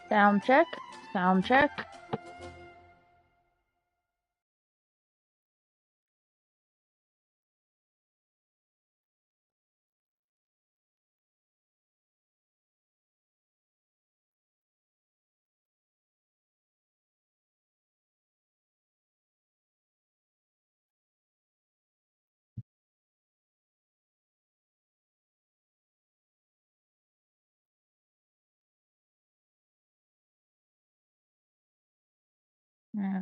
Sound check. Sound check. Yeah.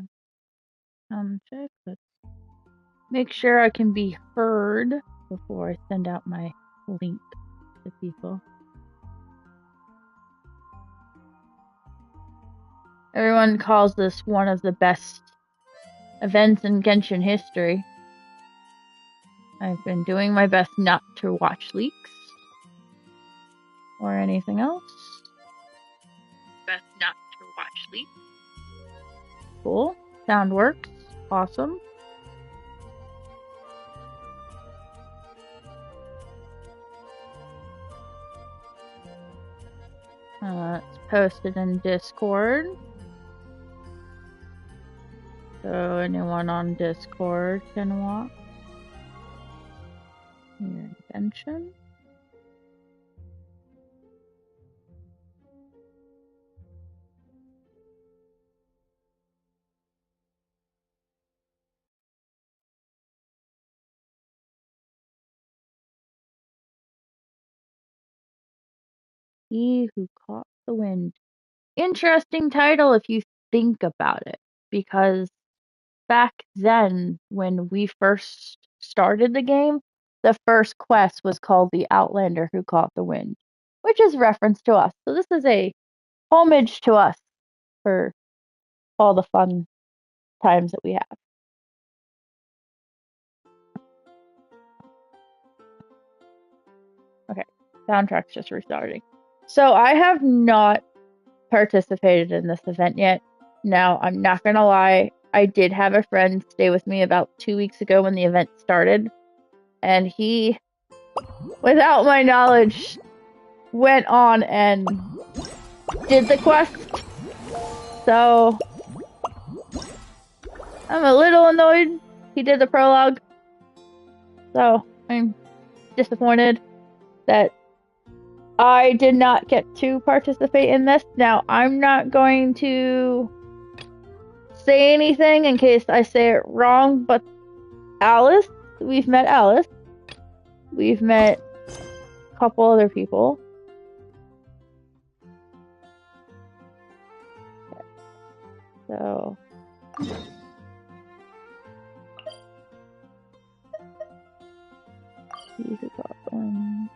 Sound check. Let's make sure I can be heard before I send out my link to people. Everyone calls this one of the best events in Genshin history. I've been doing my best not to watch leaks or anything else. Best not to watch leaks. Cool. Sound works. Awesome. It's posted in Discord. So anyone on Discord can watch. Your invention. He who caught the wind. Interesting title if you think about it, because back then when we first started the game, the first quest was called the Outlander Who Caught the Wind, which is reference to us. So this is a homage to us for all the fun times that we have. Okay, soundtrack's just restarting. So I have not participated in this event yet. Now, I'm not gonna lie, I did have a friend stay with me about 2 weeks ago when the event started, and he, without my knowledge, went on and did the quest. So I'm a little annoyed he did the prologue. So I'm disappointed that I did not get to participate in this. Now, I'm not going to say anything in case I say it wrong, but Alice, we've met Alice. We've met a couple other people. So he's a goblin.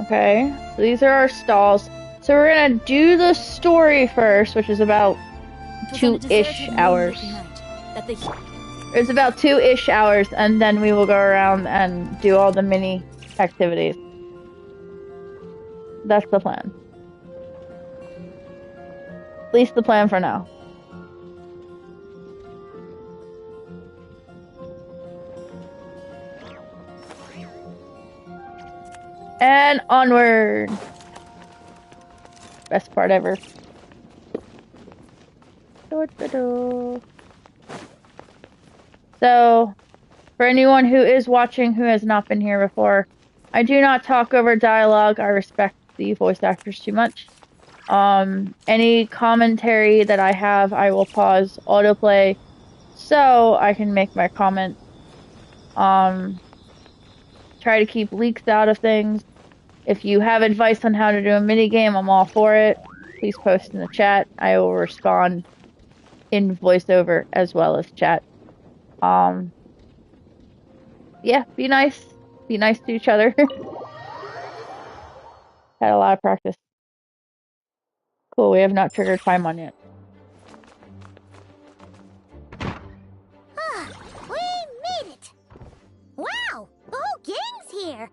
Okay, so these are our stalls. So we're gonna do the story first, which is about 2-ish hours. It's about 2-ish hours, and then we will go around and do all the mini activities. That's the plan. At least the plan for now. And onward! Best part ever. So, for anyone who is watching who has not been here before, I do not talk over dialogue. I respect the voice actors too much. Any commentary that I have, I will pause autoplay so I can make my comment. Try to keep leaks out of things. If you have advice on how to do a minigame, I'm all for it. Please post in the chat. I will respond in voiceover as well as chat. Yeah, be nice. Be nice to each other. Had a lot of practice. Cool, we have not triggered Paimon yet. We made it! Wow, the whole gang's here!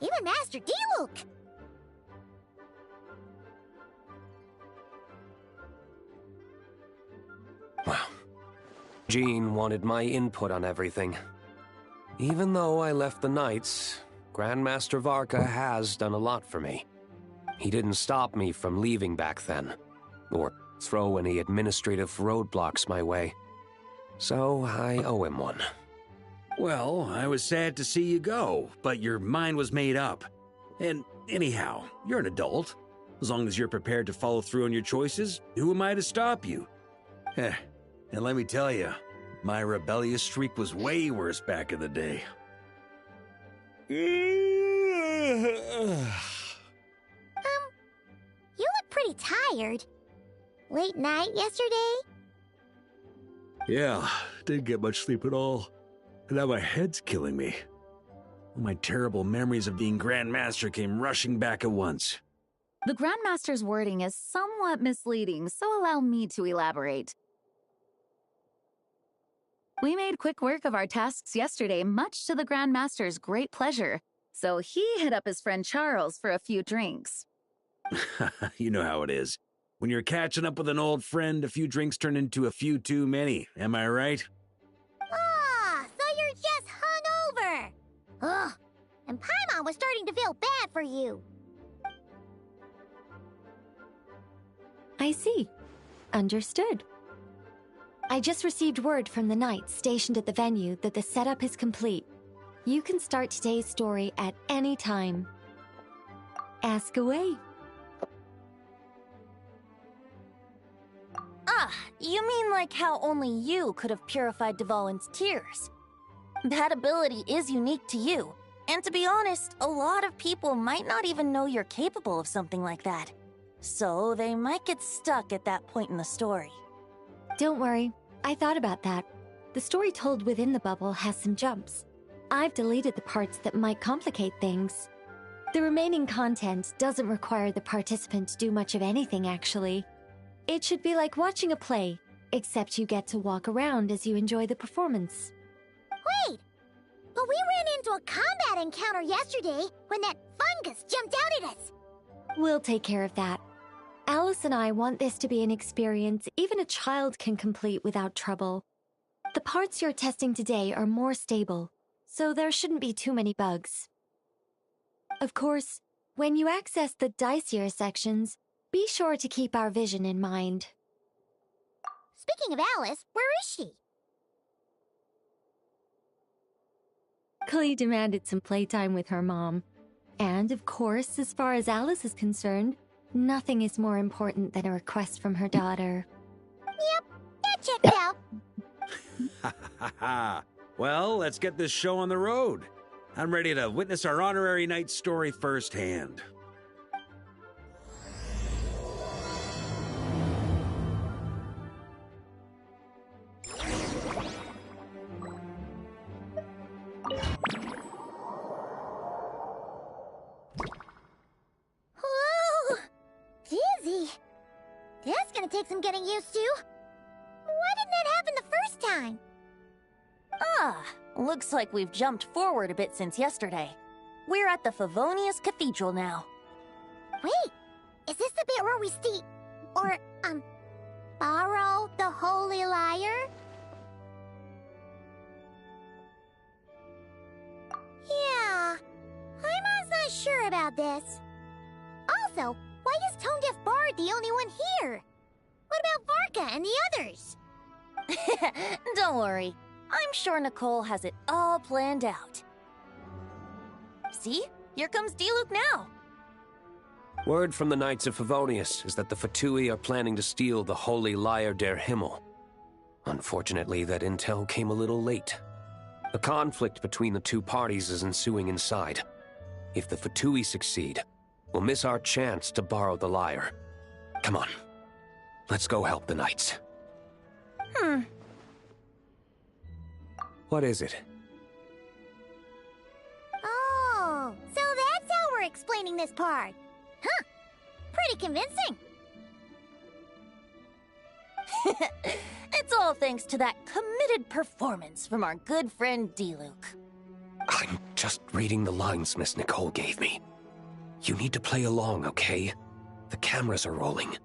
Even Master Diluc! Wow. Jean wanted my input on everything. Even though I left the Knights, Grandmaster Varka has done a lot for me. He didn't stop me from leaving back then, or throw any administrative roadblocks my way. So I owe him one. Well, I was sad to see you go, but your mind was made up. And anyhow, you're an adult. As long as you're prepared to follow through on your choices, who am I to stop you? And let me tell you, my rebellious streak was way worse back in the day. You look pretty tired. Late night yesterday? Yeah, didn't get much sleep at all. And now my head's killing me. All my terrible memories of being Grandmaster came rushing back at once. The Grandmaster's wording is somewhat misleading, so allow me to elaborate. We made quick work of our tasks yesterday, much to the Grandmaster's great pleasure, so he hit up his friend Charles for a few drinks. You know how it is. When you're catching up with an old friend, a few drinks turn into a few too many, am I right? Ah, so you're just hungover. Ugh, and Paimon was starting to feel bad for you. I see. Understood. I just received word from the knights stationed at the venue that the setup is complete. You can start today's story at any time. Ask away. Ah, you mean like how only you could have purified Dvalin's tears? That ability is unique to you, and to be honest, a lot of people might not even know you're capable of something like that. So they might get stuck at that point in the story. Don't worry, I thought about that. The story told within the bubble has some jumps. I've deleted the parts that might complicate things. The remaining content doesn't require the participant to do much of anything, actually. It should be like watching a play, except you get to walk around as you enjoy the performance. Wait! But we ran into a combat encounter yesterday when that fungus jumped out at us. We'll take care of that. Alice and I want this to be an experience even a child can complete without trouble. The parts you're testing today are more stable, so there shouldn't be too many bugs. Of course, when you access the dicier sections, be sure to keep our vision in mind. Speaking of Alice, where is she? Clee demanded some playtime with her mom. And, of course, as far as Alice is concerned, nothing is more important than a request from her daughter. Yep, that checks out. Ha ha ha! Well, let's get this show on the road. I'm ready to witness our honorary knight's story firsthand. Whoa! Dizzy. That's gonna take some getting used to. Why didn't that happen the first time? Ah, looks like we've jumped forward a bit since yesterday. We're at the Favonius Cathedral now. Wait, is this the bit where we borrow the Holy Lyre? Yeah, I'm not sure about this. Also, why is Tone Deaf Bard the only one here? What about Varka and the others? Don't worry, I'm sure Nicole has it all planned out. See? Here comes Diluc now. Word from the Knights of Favonius is that the Fatui are planning to steal the Holy Lyre der Himmel. Unfortunately, that intel came a little late. A conflict between the two parties is ensuing inside. If the Fatui succeed, we'll miss our chance to borrow the lyre. Come on, let's go help the Knights. What is it? Oh, so that's how we're explaining this part. Huh, pretty convincing. It's all thanks to that committed performance from our good friend Diluc. I'm just reading the lines Miss Nicole gave me. You need to play along, okay? The cameras are rolling.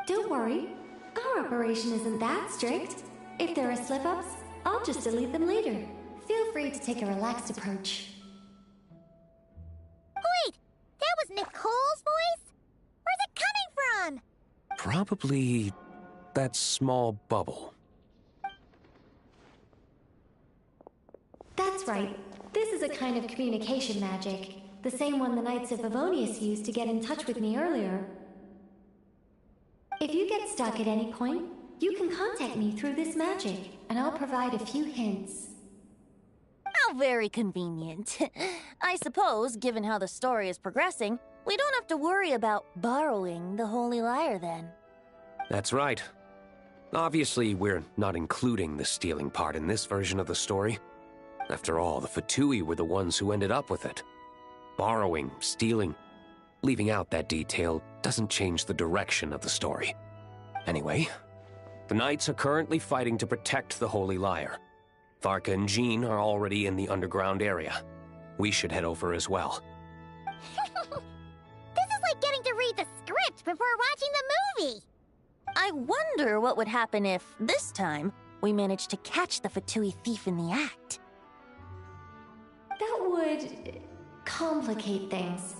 Don't worry, our operation isn't that strict. If there are slip-ups, I'll just delete them later. Feel free to take a relaxed approach. Probably that small bubble. That's right. This is a kind of communication magic. The same one the Knights of Favonius used to get in touch with me earlier. If you get stuck at any point, you can contact me through this magic, and I'll provide a few hints. How very convenient. I suppose, given how the story is progressing, we don't have to worry about borrowing the Holy Lyre then. That's right. Obviously, we're not including the stealing part in this version of the story. After all, the Fatui were the ones who ended up with it. Borrowing, stealing, leaving out that detail doesn't change the direction of the story. Anyway, the Knights are currently fighting to protect the Holy Lyre. Varka and Jean are already in the underground area. We should head over as well. This is like getting to read the script before watching the movie! I wonder what would happen if, this time, we managed to catch the Fatui thief in the act. That would complicate things.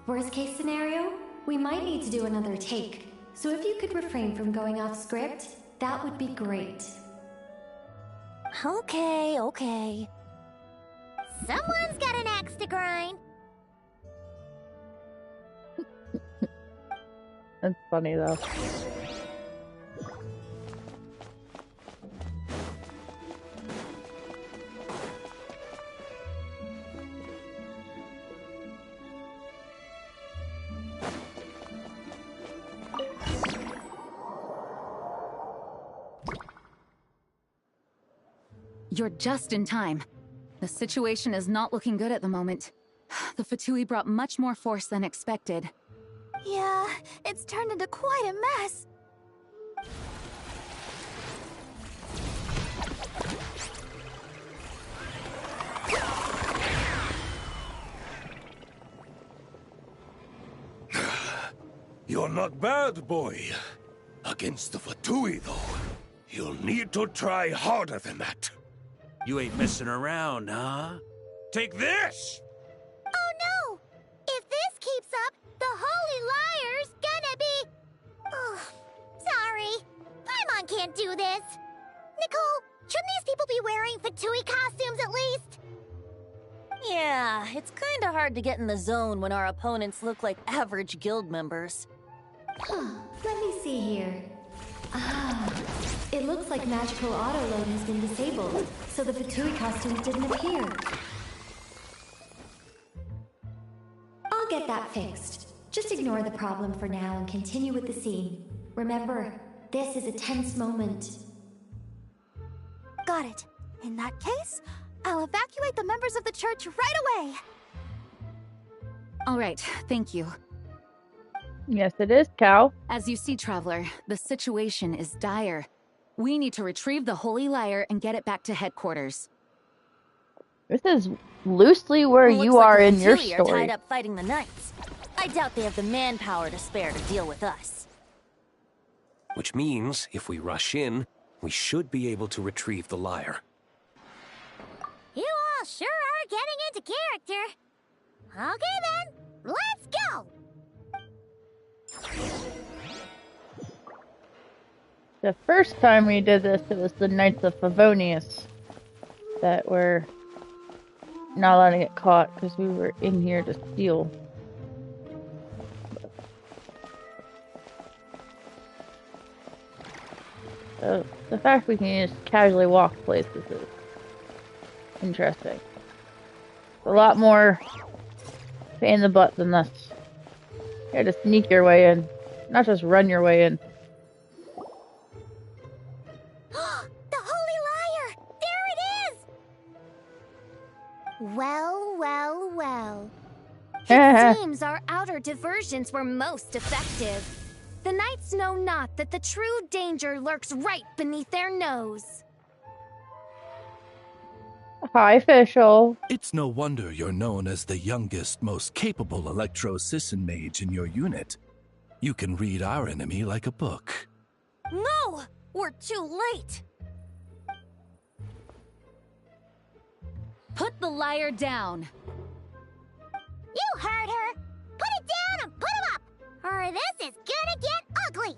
Worst case scenario, we might need to do another take. So if you could refrain from going off script, that would be great. Okay. Someone's got an axe to grind! That's funny, though. You're just in time. The situation is not looking good at the moment. The Fatui brought much more force than expected. Yeah, it's turned into quite a mess. You're not bad, boy. Against the Fatui, though, you'll need to try harder than that. You ain't messing around, huh? Take this! Oh no! If this keeps up, the Holy Lyre's gonna be... Oh, sorry. Paimon can't do this. Nicole, shouldn't these people be wearing Fatui costumes at least? Yeah, it's kinda hard to get in the zone when our opponents look like average guild members. Let me see here. It looks like magical auto-load has been disabled, so the Fatui costumes didn't appear. I'll get that fixed. Just ignore the problem for now and continue with the scene. Remember, this is a tense moment. Got it. In that case, I'll evacuate the members of the church right away. All right, thank you. Yes, it is, Cow. As you see, Traveler, the situation is dire. We need to retrieve the Holy Lyre and get it back to headquarters. This is loosely where Looks you like are the in your Fatui are story. tied up fighting the Knights. I doubt they have the manpower to spare to deal with us. Which means, if we rush in, we should be able to retrieve the lyre. You all sure are getting into character. Okay then, let's go! The first time we did this, it was the Knights of Favonius that were not allowed to get caught because we were in here to steal. So the fact we can just casually walk places is interesting. It's a lot more pain in the butt than this. You had to sneak your way in, not just run your way in. The Holy Lyre! There it is! Well. It seems our outer diversions were most effective. The Knights know not that the true danger lurks right beneath their nose. Hi, official. It's no wonder you're known as the youngest, most capable Electro-Sisson mage in your unit. You can read our enemy like a book. No! We're too late! Put the lyre down. You heard her! Put it down and put him up! Or this is gonna get ugly!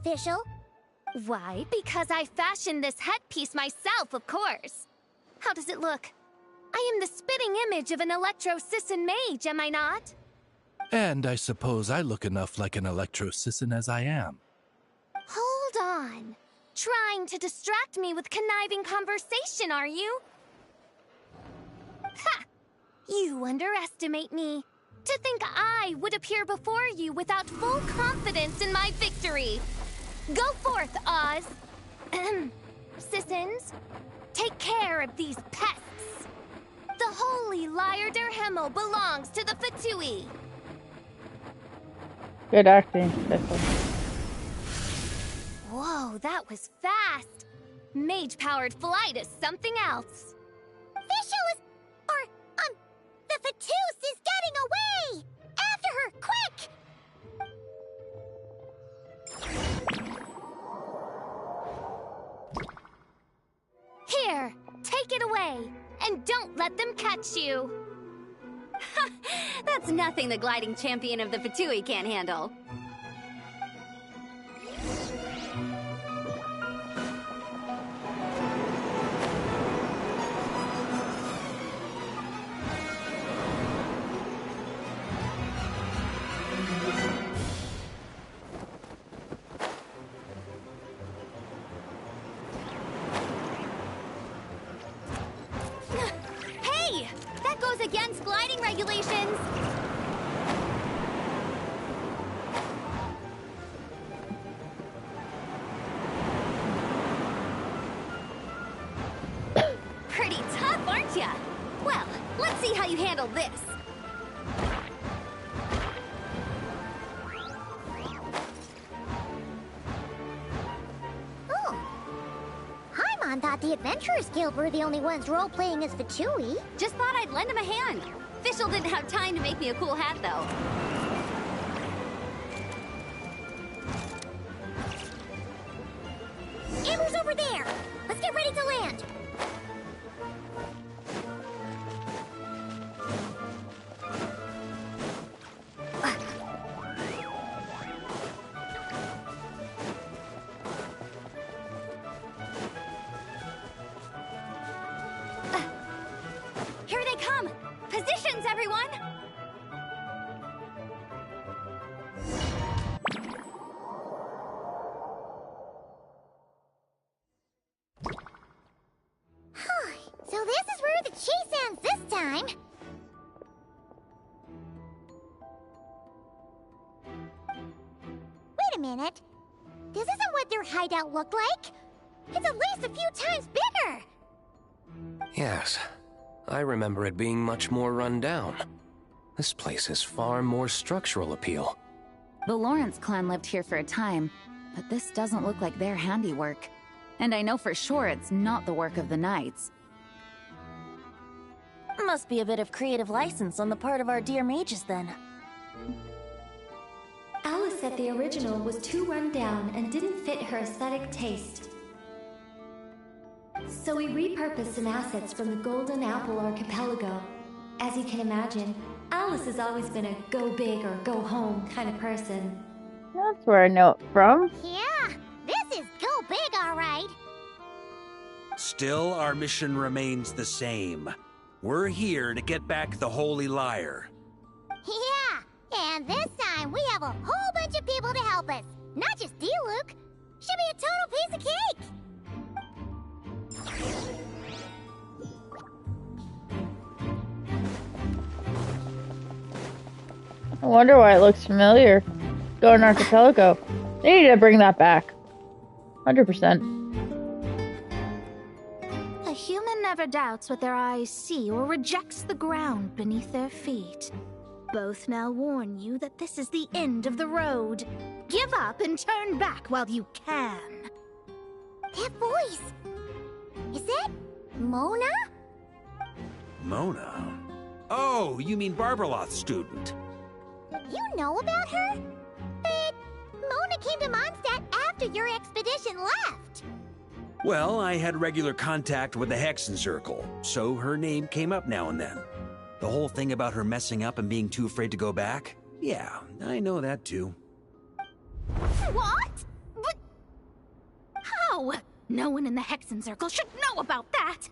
Fischl? Why? Because I fashioned this headpiece myself, of course. How does it look? I am the spitting image of an Electro-Sisson mage, am I not? And I suppose I look enough like an Electro-Sisson as I am. Hold on. Trying to distract me with conniving conversation, are you? Ha! You underestimate me. To think I would appear before you without full confidence in my victory. Go forth, Oz. Sissons, take care of these pests. The holy Lyre der Himmel belongs to the Fatui. Good acting. Whoa, that was fast. Mage-powered flight is something else. Fischl is... the Fatus is getting away! After her, quick! Here, take it away, and don't let them catch you. That's nothing the gliding champion of the Fatui can't handle. Hey! That goes against gliding regulations! Pretty tough, aren't ya? Well, let's see how you handle this. Oh. Paimon thought the Adventurers Guild were the only ones role-playing as Fatui. Just thought I'd lend him a hand. Fischl didn't have time to make me a cool hat, though. Amber's over there! Let's get ready to land! Here they come! Positions, everyone! So this is where the chase ends this time. Wait a minute. This isn't what their hideout looked like. It's at least a few times bigger. Yes, I remember it being much more run down. This place has far more structural appeal. The Lawrence clan lived here for a time, but this doesn't look like their handiwork. And I know for sure it's not the work of the Knights. Must be a bit of creative license on the part of our dear mages, then. Alice said the original was too run down and didn't fit her aesthetic taste. So we repurposed some assets from the Golden Apple Archipelago. As you can imagine, Alice has always been a go big or go home kind of person. That's where I know it from. Yeah, this is go big, all right. Still, our mission remains the same. We're here to get back the Holy Lyre. Yeah, and this time we have a whole bunch of people to help us. Not just D-Luke. Should be a total piece of cake. I wonder why it looks familiar. Golden Archipelago. They need to bring that back. 100%. A human never doubts what their eyes see or rejects the ground beneath their feet. Both now warn you that this is the end of the road. Give up and turn back while you can. That voice. Is it Mona? Mona? Oh, you mean Barbarloth's student. You know about her? But Mona came to Mondstadt after your expedition left. Well, I had regular contact with the Hexen Circle, so her name came up now and then. The whole thing about her messing up and being too afraid to go back? Yeah, I know that too. What? But No! No one in the Hexen Circle should know about that!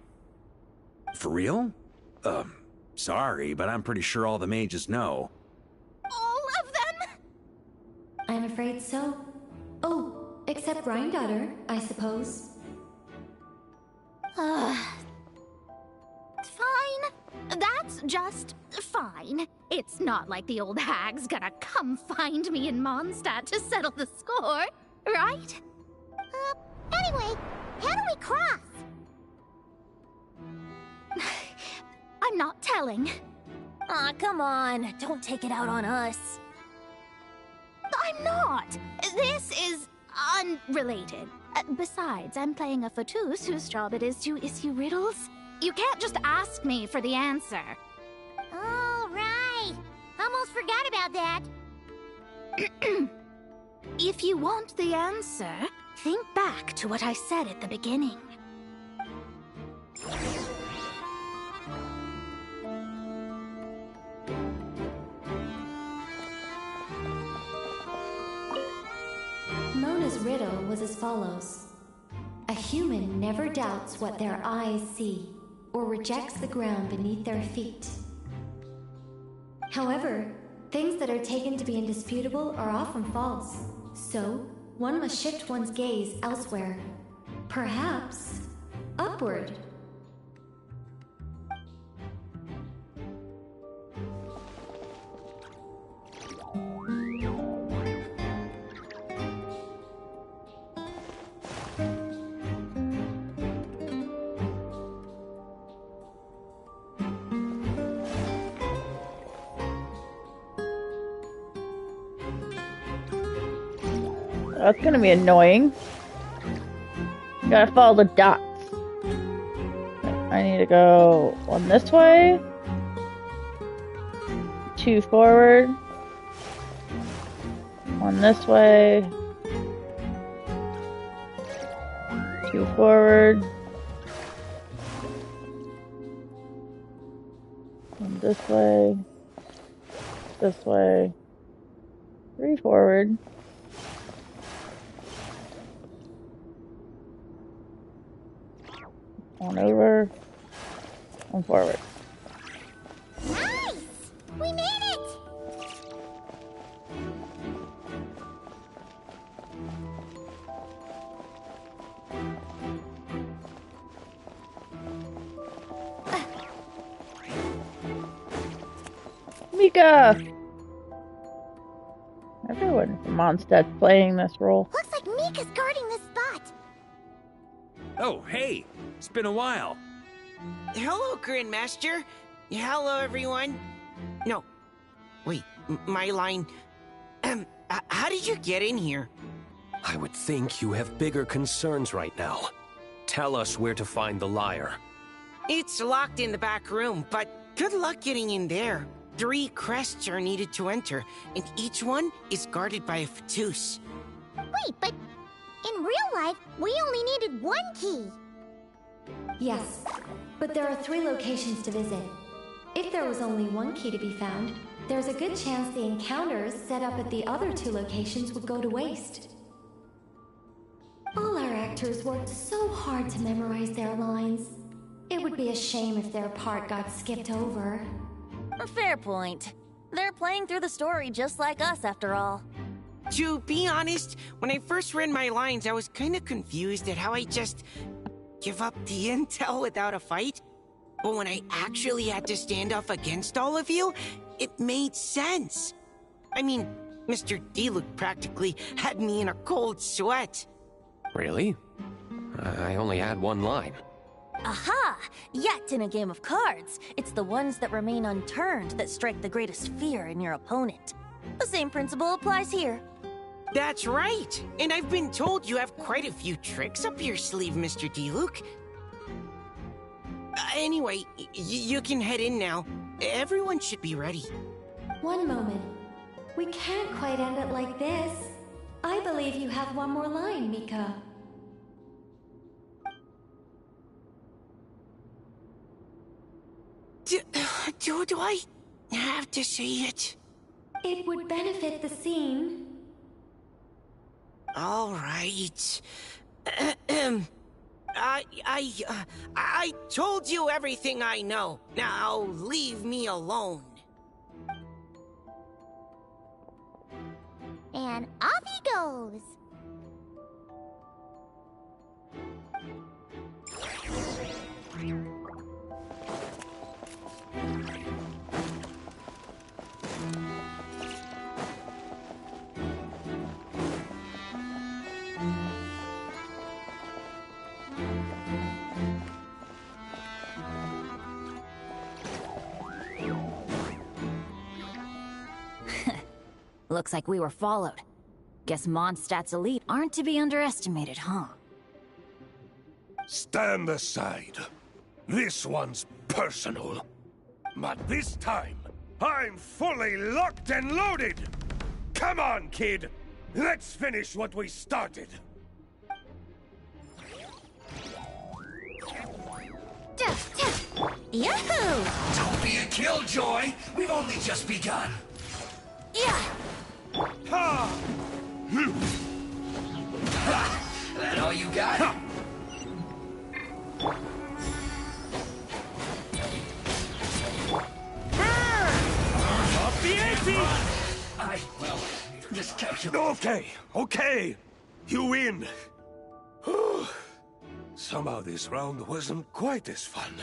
For real? Sorry, but I'm pretty sure all the mages know. All of them? I'm afraid so. Oh, except Granddaughter, I suppose. Fine. That's just fine. It's not like the old hag's gonna come find me in Mondstadt to settle the score, right? Anyway, how do we cross? I'm not telling. Aw, come on. Don't take it out on us. I'm not! This is unrelated. Besides, I'm playing a Fatus whose job it is to issue riddles. You can't just ask me for the answer. All right. Almost forgot about that. If you want the answer, think back to what I said at the beginning. Mona's riddle was as follows. A human never doubts what their eyes see, or rejects the ground beneath their feet. However, things that are taken to be indisputable are often false, so one must shift one's gaze elsewhere. Perhaps upward. That's gonna be annoying. You gotta follow the dots. I need to go one this way, 2 forward, one this way, 2 forward, one this way, 3 forward. One over, one forward. Nice! We made it! Mika! Everyone from Mondstadt's playing this role. Looks like Mika's guarding this spot. Oh, hey! It's been a while. Hello, Grandmaster. Hello, everyone. No. Wait, my line... how did you get in here? I would think you have bigger concerns right now. Tell us where to find the lyre. It's locked in the back room, but good luck getting in there. 3 crests are needed to enter, and each one is guarded by a Fatus. Wait, but in real life, we only needed 1 key. Yes, but there are 3 locations to visit. If there was only 1 key to be found, there's a good chance the encounters set up at the other 2 locations would go to waste. All our actors worked so hard to memorize their lines. It would be a shame if their part got skipped over. A fair point. They're playing through the story just like us, after all. To be honest, when I first read my lines, I was kind of confused at how I just give up the intel without a fight. But when I actually had to stand up against all of you, it made sense. I mean, Mr. Diluc practically had me in a cold sweat. Really? I only had 1 line. Aha! Yet in a game of cards, it's the ones that remain unturned that strike the greatest fear in your opponent. The same principle applies here. That's right! And I've been told you have quite a few tricks up your sleeve, Mr. Diluc. Anyway, you can head in now. Everyone should be ready. One moment. We can't quite end it like this. I believe you have 1 more line, Mika. Do I have to say it? It would benefit the scene. All right. I told you everything I know. Now leave me alone. And off he goes. Looks like we were followed. Guess Mondstadt's elite aren't to be underestimated, huh? Stand aside. This one's personal. But this time, I'm fully locked and loaded! Come on, kid! Let's finish what we started! Yahoo! Don't be a killjoy! We've only just begun! Yeah! Ha! Ha! That all you got? Ha! Off the 80! Well, just calculate. Okay. You win. Somehow this round wasn't quite as fun.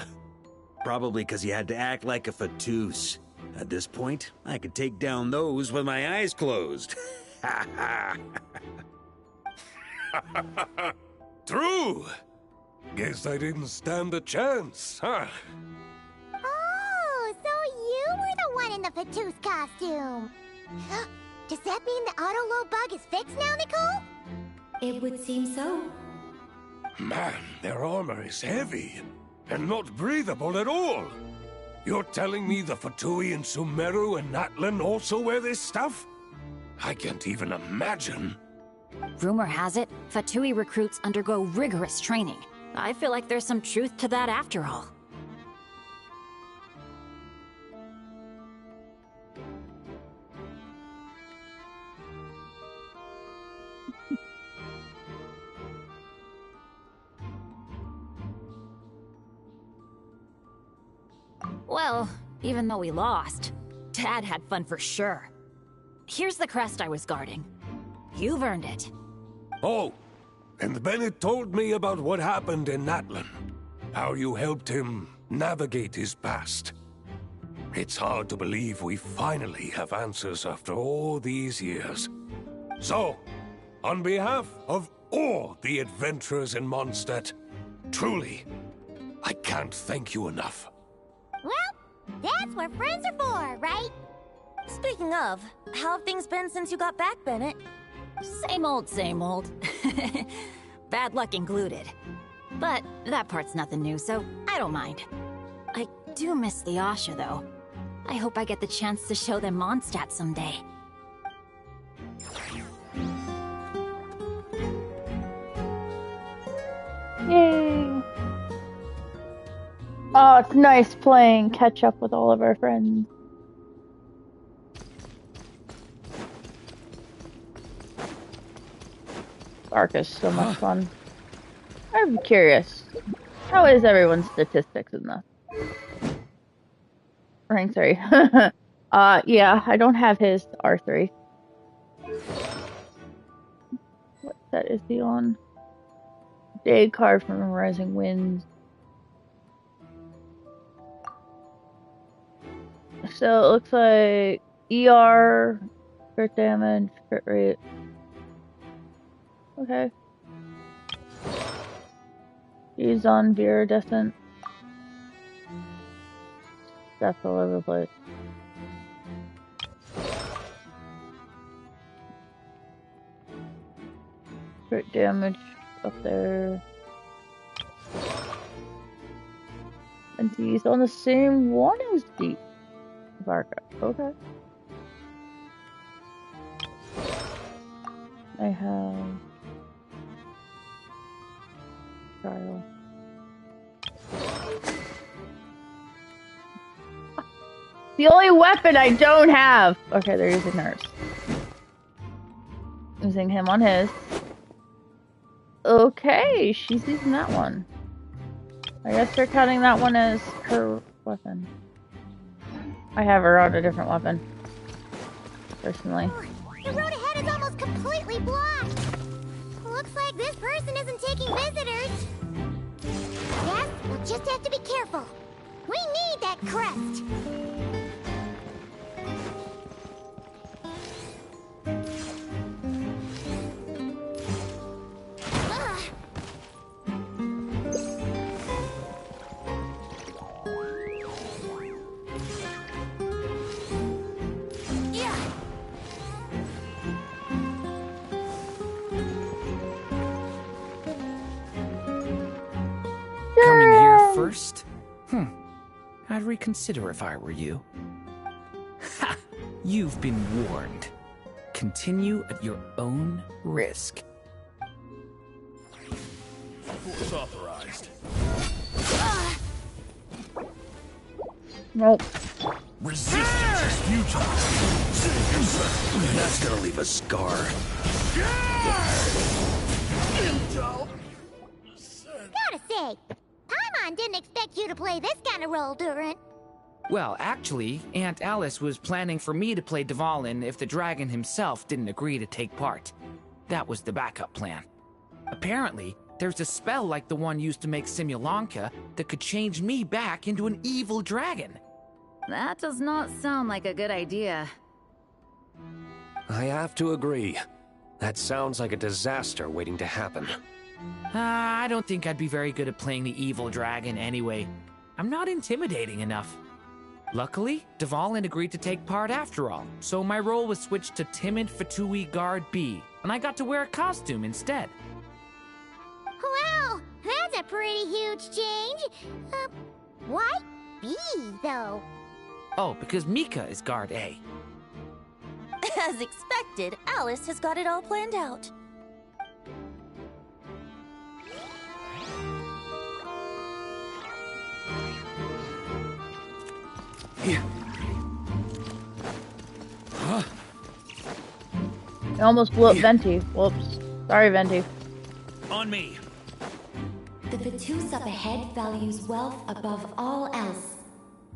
Probably because you had to act like a fatus. At this point, I could take down those with my eyes closed. True. Guess I didn't stand a chance, huh? Oh, so you were the one in the Fatus costume. Does that mean the auto-load bug is fixed now, Nicole? It would seem so. Man, their armor is heavy and not breathable at all. You're telling me the Fatui in Sumeru and Natlan also wear this stuff? I can't even imagine. Rumor has it, Fatui recruits undergo rigorous training. I feel like there's some truth to that after all. Well, even though we lost, Dad had fun for sure. Here's the crest I was guarding. You've earned it. Oh, and Bennett told me about what happened in Natlan. How you helped him navigate his past. It's hard to believe we finally have answers after all these years. So, on behalf of all the adventurers in Mondstadt, truly, I can't thank you enough. Well, that's what friends are for, right? Speaking of, how have things been since you got back, Bennett? Same old, same old. Bad luck included. But that part's nothing new, so I don't mind. I do miss the Asha, though. I hope I get the chance to show them Mondstadt someday. Yay! Oh, it's nice playing catch up with all of our friends. Ark is so much fun. I'm curious. How is everyone's statistics in this? Rank 3. Yeah, I don't have his R3. What set is he on? Day card from Rising Winds. So it looks like ER, crit damage, crit rate. Okay. He's on Viridescent. That's all over the place. Crit damage up there. And he's on the same one as the Varka. Okay. I have trial. The only weapon I don't have. Okay, they're using hers. Using him on his. Okay, she's using that one. I guess they're counting that one as her weapon. I have her on a different weapon, personally. The road ahead is almost completely blocked. Looks like this person isn't taking visitors. Yes, we'll just have to be careful. We need that crest. Coming here first? I'd reconsider if I were you. Ha! You've been warned. Continue at your own risk. Force authorized. Nope. Resistance is futile. Save yourself. That's gonna leave a scar. Gotta say, Paimon didn't expect you to play this kind of role, Durin. Well, actually, Aunt Alice was planning for me to play Dvalin if the dragon himself didn't agree to take part. That was the backup plan. Apparently, there's a spell like the one used to make Simulanka that could change me back into an evil dragon. That does not sound like a good idea. I have to agree. That sounds like a disaster waiting to happen. I don't think I'd be very good at playing the evil dragon anyway. I'm not intimidating enough. Luckily, Dvalin agreed to take part after all, so my role was switched to timid Fatui Guard B, and I got to wear a costume instead. Wow, that's a pretty huge change. Why B, though? Oh, because Mika is Guard A. As expected, Alice has got it all planned out. I almost blew up Venti. Whoops. Sorry, Venti. On me. The Vatus up ahead values wealth above all else.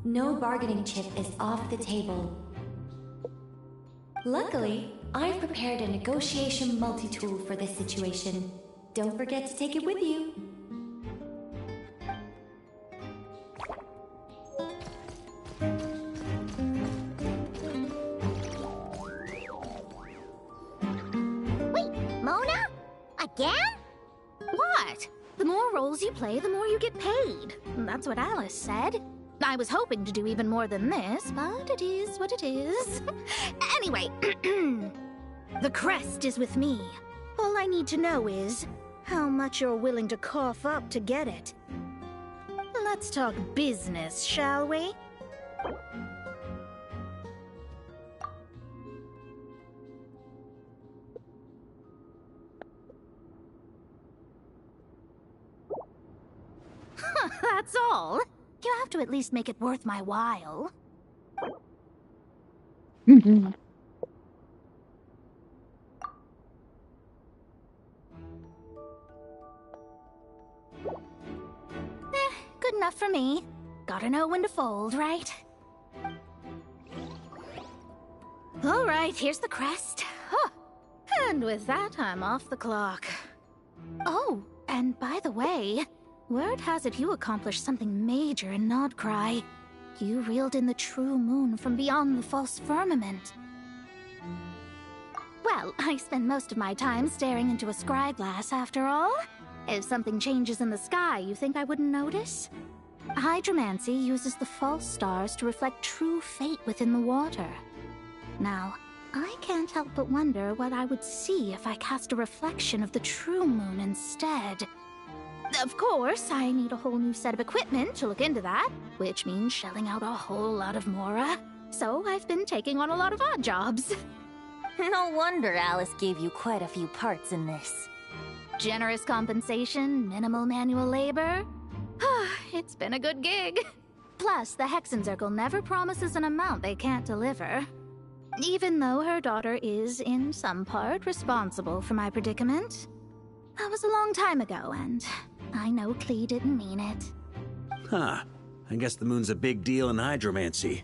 No bargaining chip is off the table. Luckily, I've prepared a negotiation multi-tool for this situation. Don't forget to take it with you. Wait, Mona? Again? What? The more roles you play, the more you get paid. That's what Alice said. I was hoping to do even more than this, but it is what it is. Anyway, the crest is with me. All I need to know is how much you're willing to cough up to get it. Let's talk business, shall we? That's all. You have to at least make it worth my while. Mhm. Good enough for me. Gotta know when to fold, right? All right, here's the crest. Huh. And with that, I'm off the clock. Oh, and by the way, word has it you accomplished something major in Nodcry. You reeled in the true moon from beyond the false firmament. Well, I spend most of my time staring into a scryglass after all. If something changes in the sky, you think I wouldn't notice? Hydromancy uses the false stars to reflect true fate within the water. Now, I can't help but wonder what I would see if I cast a reflection of the true moon instead. Of course, I need a whole new set of equipment to look into that, which means shelling out a whole lot of mora. So I've been taking on a lot of odd jobs. No wonder Alice gave you quite a few parts in this. Generous compensation, minimal manual labor. It's been a good gig. Plus, the Hexen Circle never promises an amount they can't deliver. Even though her daughter is, in some part, responsible for my predicament. That was a long time ago, and I know Klee didn't mean it. Huh. I guess the moon's a big deal in hydromancy.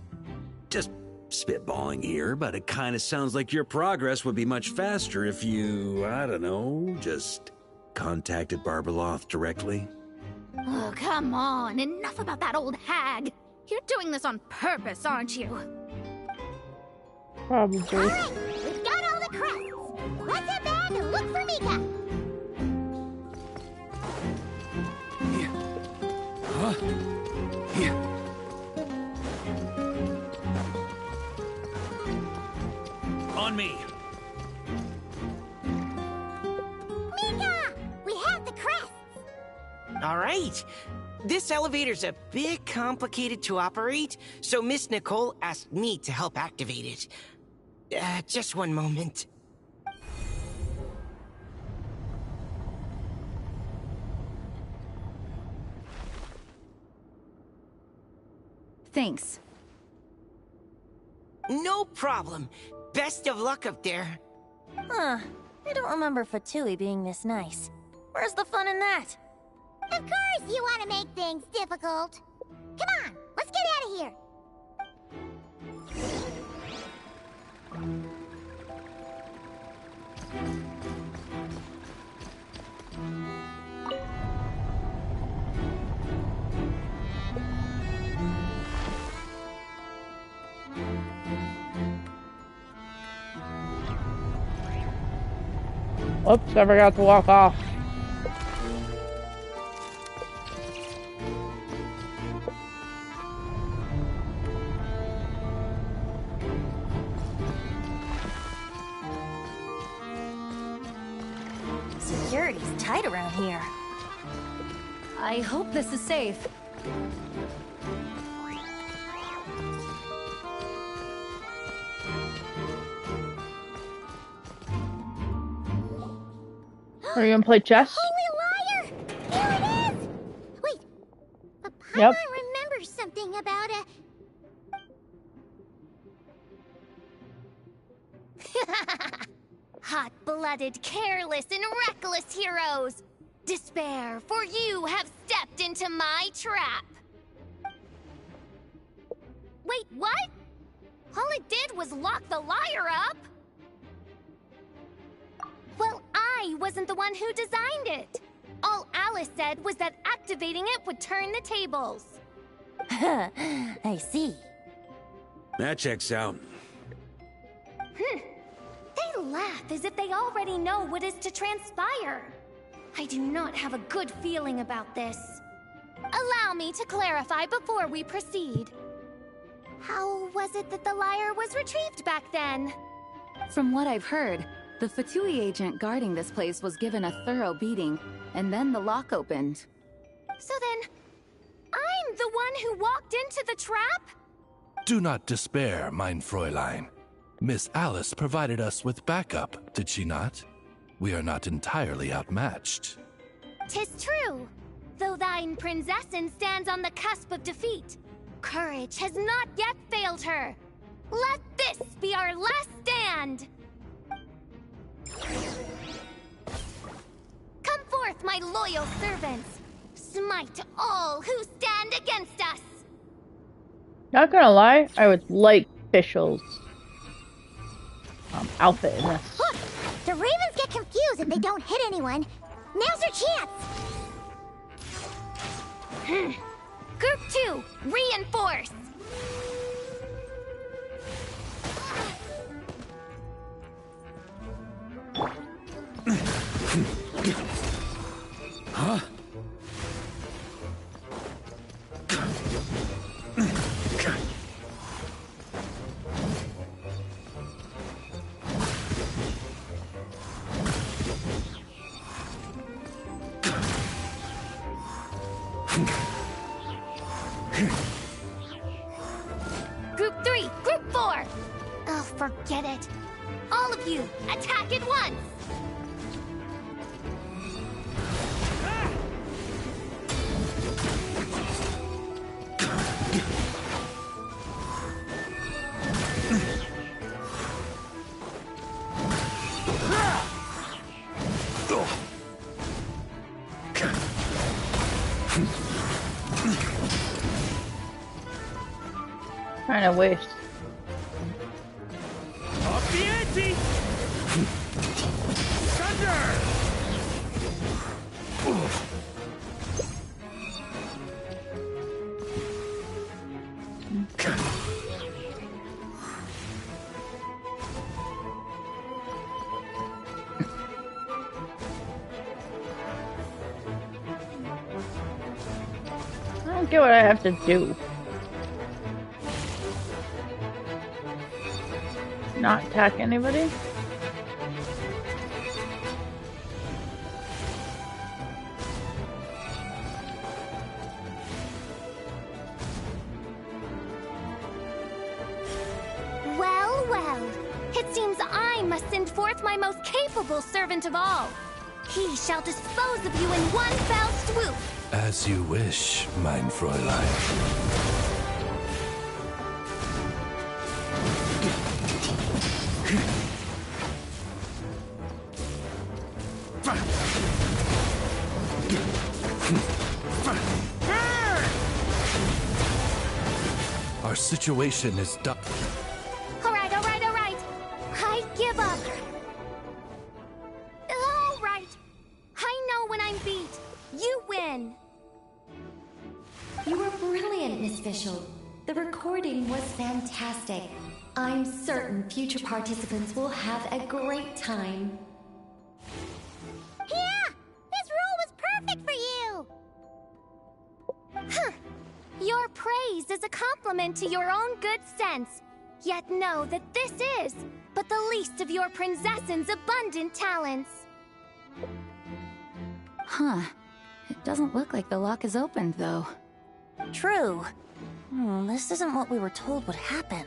Just spitballing here, but it kind of sounds like your progress would be much faster if you, I don't know, just contacted Barbeloth directly. Oh, come on. Enough about that old hag. You're doing this on purpose, aren't you? Probably. Alright, we've got all the crests. Let's head back and look for Mika. Huh? Yeah. On me. Mika! We have the crests. All right. This elevator's a bit complicated to operate, so Miss Nicole asked me to help activate it. Just one moment. Thanks. No problem. Best of luck up there. Huh. I don't remember Fatui being this nice. Where's the fun in that? Of course you want to make things difficult. Come on, let's get out of here. Oops, I forgot to walk off. Security's tight around here. I hope this is safe. Are you gonna play chess? Holy liar! Here it is! Wait, but Yep. Paimon remembers something about a... Hot-blooded, careless, and reckless heroes! Despair, for you have stepped into my trap! Wait, what? All it did was lock the liar up? Well, I wasn't the one who designed it. All Alice said was that activating it would turn the tables. I see. That checks out. They laugh as if they already know what is to transpire. I do not have a good feeling about this. Allow me to clarify before we proceed. How was it that the lyre was retrieved back then? From what I've heard, the Fatui agent guarding this place was given a thorough beating, and then the lock opened. So then, I'm the one who walked into the trap? Do not despair, mein Fräulein. Miss Alice provided us with backup, did she not? We are not entirely outmatched. 'Tis true. Though thine Prinzessin stands on the cusp of defeat, courage has not yet failed her. Let this be our last stand! Come forth, my loyal servants! Smite all who stand against us! Not gonna lie, I would like Fischl's outfit in this. Look, the ravens get confused if they don't hit anyone. Now's your chance! Group 2, reinforce! Huh? Group 3, Group 4! Oh, forget it. All of you, attack at once! Kinda waste. Up the ante! Thunder! I don't get what I have to do. Not attack anybody? Well, well. It seems I must send forth my most capable servant of all. He shall dispose of you in one fell swoop. As you wish, mein Fräulein. Our situation is done. Alright, alright, alright. I give up. Alright. I know when I'm beat. You win. You were brilliant, Miss Fischl. The recording was fantastic. I'm certain future participants will have a great time. Yeah! This role was perfect for you! Huh. Your praise is a compliment to your own good sense. Yet know that this is but the least of your princess's abundant talents. Huh. It doesn't look like the lock is opened, though. True. This isn't what we were told would happen.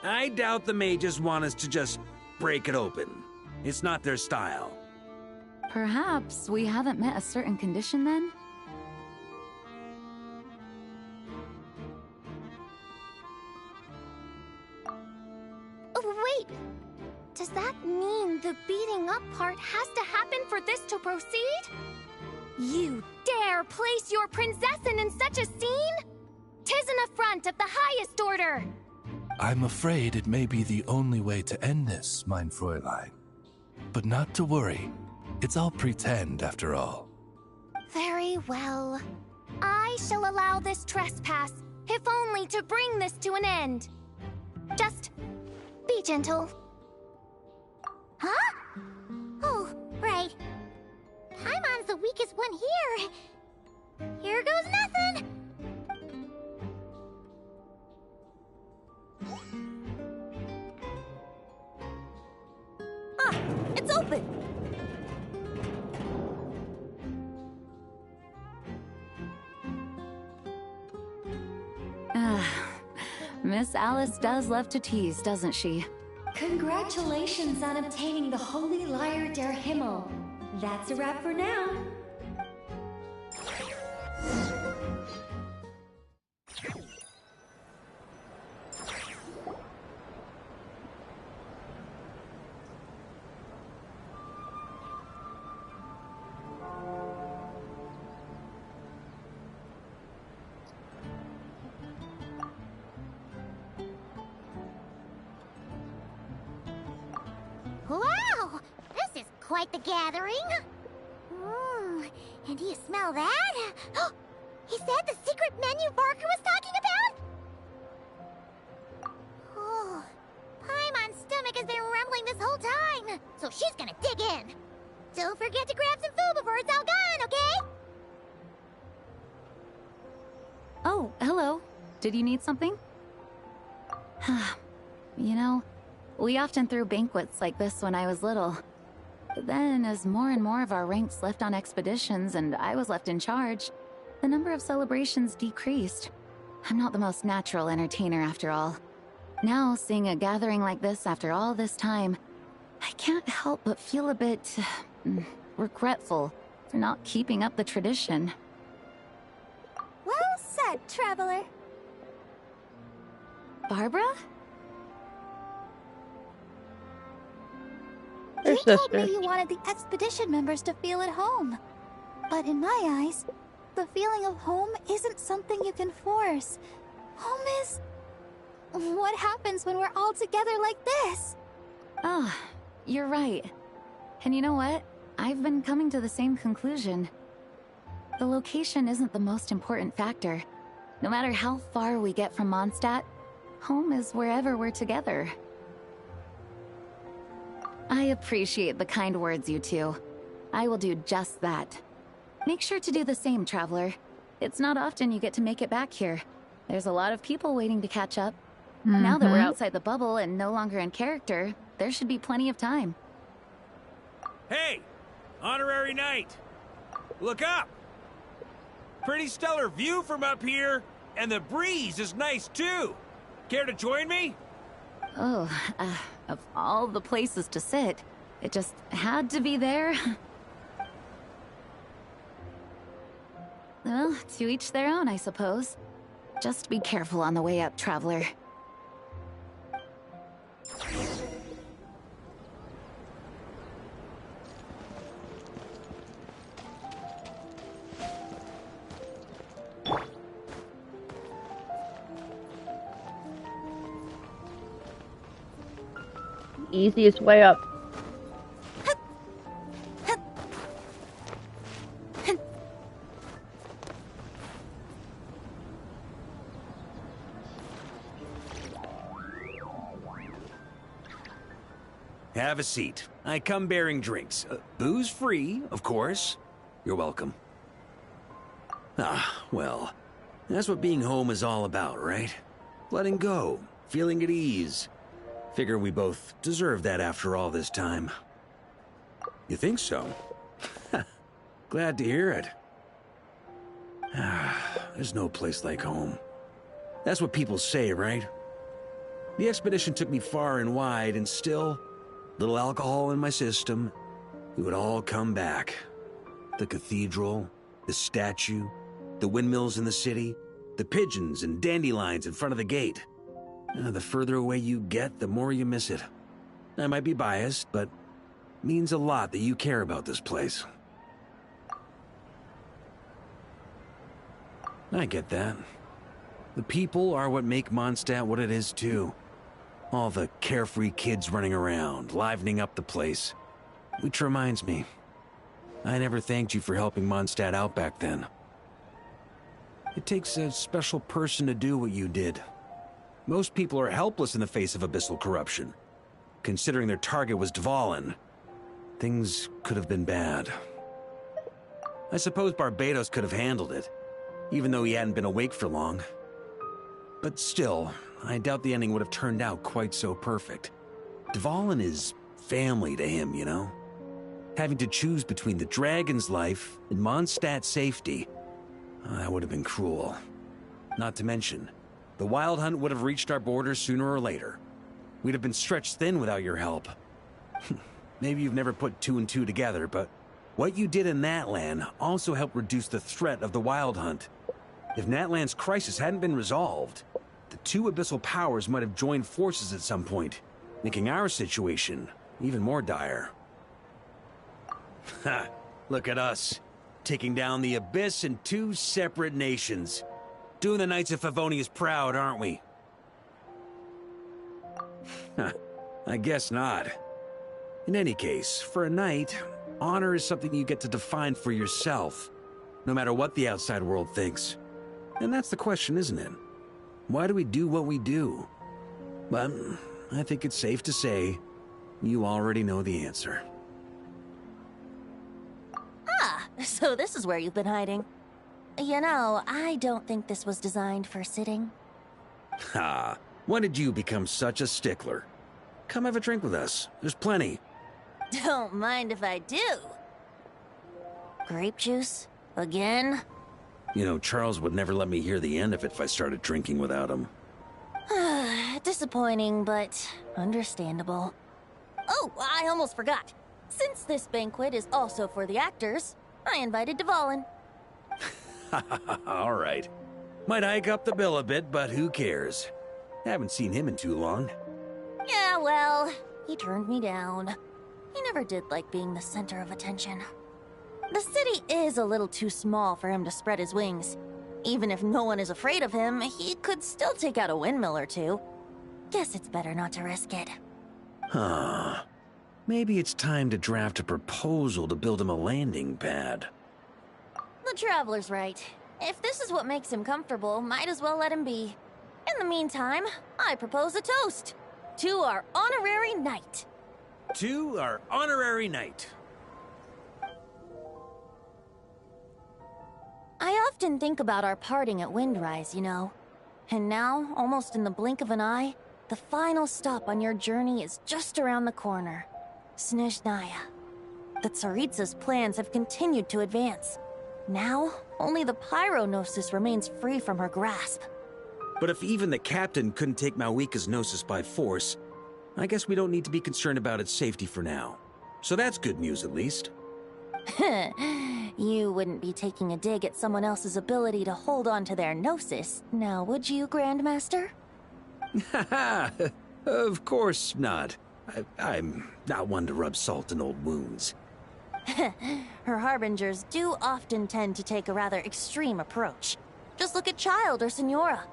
I doubt the mages want us to just break it open. It's not their style. Perhaps we haven't met a certain condition then? Wait! Does that mean the beating up part has to happen for this to proceed? You dare place your princessin in such a scene? 'Tis an affront of the highest order! I'm afraid it may be the only way to end this, mein Fräulein. But not to worry. It's all pretend, after all. Very well. I shall allow this trespass, if only to bring this to an end. Just be gentle. Huh? Oh, right. Paimon's the weakest one here. Here goes nothing! Ah, it's open! Miss Alice does love to tease, doesn't she? Congratulations on obtaining the Holy Lyre der Himmel. That's a wrap for now. Wow! This is quite the gathering. And do you smell that? Is that the secret menu Barker was talking about? Oh, Paimon's stomach has been rumbling this whole time, so she's gonna dig in. Don't forget to grab some food before it's all gone, okay? Oh, hello. Did you need something? You know, we often threw banquets like this when I was little. But then, as more and more of our ranks left on expeditions and I was left in charge, the number of celebrations decreased. I'm not the most natural entertainer after all. Now, seeing a gathering like this after all this time, I can't help but feel a bit regretful for not keeping up the tradition. Well said, traveler. Barbara? You told me you wanted the expedition members to feel at home. But in my eyes, the feeling of home isn't something you can force. Home is what happens when we're all together like this? Oh, you're right. And you know what? I've been coming to the same conclusion. The location isn't the most important factor. No matter how far we get from Mondstadt, home is wherever we're together. I appreciate the kind words, you two. I will do just that. Make sure to do the same, Traveler. It's not often you get to make it back here. There's a lot of people waiting to catch up. Now that we're outside the bubble and no longer in character, there should be plenty of time. Hey! Honorary Knight! Look up! Pretty stellar view from up here, and the breeze is nice too. Care to join me? Oh, of all the places to sit, it just had to be there. Well, to each their own, I suppose. Just be careful on the way up, Traveler. Easiest way up. Have a seat. I come bearing drinks. Booze free, of course. You're welcome. Ah, well, that's what being home is all about, right? Letting go, feeling at ease. Figure we both deserve that after all this time. You think so? Glad to hear it. There's no place like home. That's what people say, right? The expedition took me far and wide, and still, little alcohol in my system, it would all come back. The cathedral, the statue, the windmills in the city, the pigeons and dandelions in front of the gate. The further away you get, the more you miss it. I might be biased, but it means a lot that you care about this place. I get that. The people are what make Mondstadt what it is, too. All the carefree kids running around, livening up the place. Which reminds me, I never thanked you for helping Mondstadt out back then. It takes a special person to do what you did. Most people are helpless in the face of abyssal corruption. Considering their target was Dvalin, things could have been bad. I suppose Barbados could have handled it, even though he hadn't been awake for long. But still, I doubt the ending would have turned out quite so perfect. Dvalin is family to him, you know? Having to choose between the dragon's life and Mondstadt's safety, that would have been cruel. Not to mention, the Wild Hunt would have reached our borders sooner or later. We'd have been stretched thin without your help. Maybe you've never put two and two together, but what you did in Natlan also helped reduce the threat of the Wild Hunt. If Natlan's crisis hadn't been resolved, the two abyssal powers might have joined forces at some point, making our situation even more dire. Ha! Look at us, taking down the Abyss in two separate nations. Doing the Knights of Favonius proud, aren't we? I guess not. In any case, for a knight, honor is something you get to define for yourself, no matter what the outside world thinks. And that's the question, isn't it? Why do we do what we do? But I think it's safe to say you already know the answer. Ah, so this is where you've been hiding. You know, I don't think this was designed for sitting. Ha! When did you become such a stickler? Come have a drink with us. There's plenty. Don't mind if I do. Grape juice? Again? You know, Charles would never let me hear the end of it if I started drinking without him. Disappointing, but understandable. Oh, I almost forgot. Since this banquet is also for the actors, I invited Dvalin. All right. Might hike up the bill a bit, but who cares? Haven't seen him in too long. Yeah, well, he turned me down. He never did like being the center of attention. The city is a little too small for him to spread his wings. Even if no one is afraid of him, he could still take out a windmill or two. Guess it's better not to risk it. Huh. Maybe it's time to draft a proposal to build him a landing pad. The Traveler's right. If this is what makes him comfortable, might as well let him be. In the meantime, I propose a toast to our honorary knight. To our honorary knight. I often think about our parting at Windrise, you know. And now, almost in the blink of an eye, the final stop on your journey is just around the corner. Snezhnaya. The Tsaritsa's plans have continued to advance. Now, only the Pyronosis remains free from her grasp. But if even the captain couldn't take Malwika's Gnosis by force, I guess we don't need to be concerned about its safety for now. So that's good news, at least. You wouldn't be taking a dig at someone else's ability to hold on to their Gnosis, now would you, Grandmaster? Haha, of course not. I'm not one to rub salt in old wounds. Her harbingers do often tend to take a rather extreme approach. Just look at Child or Signora.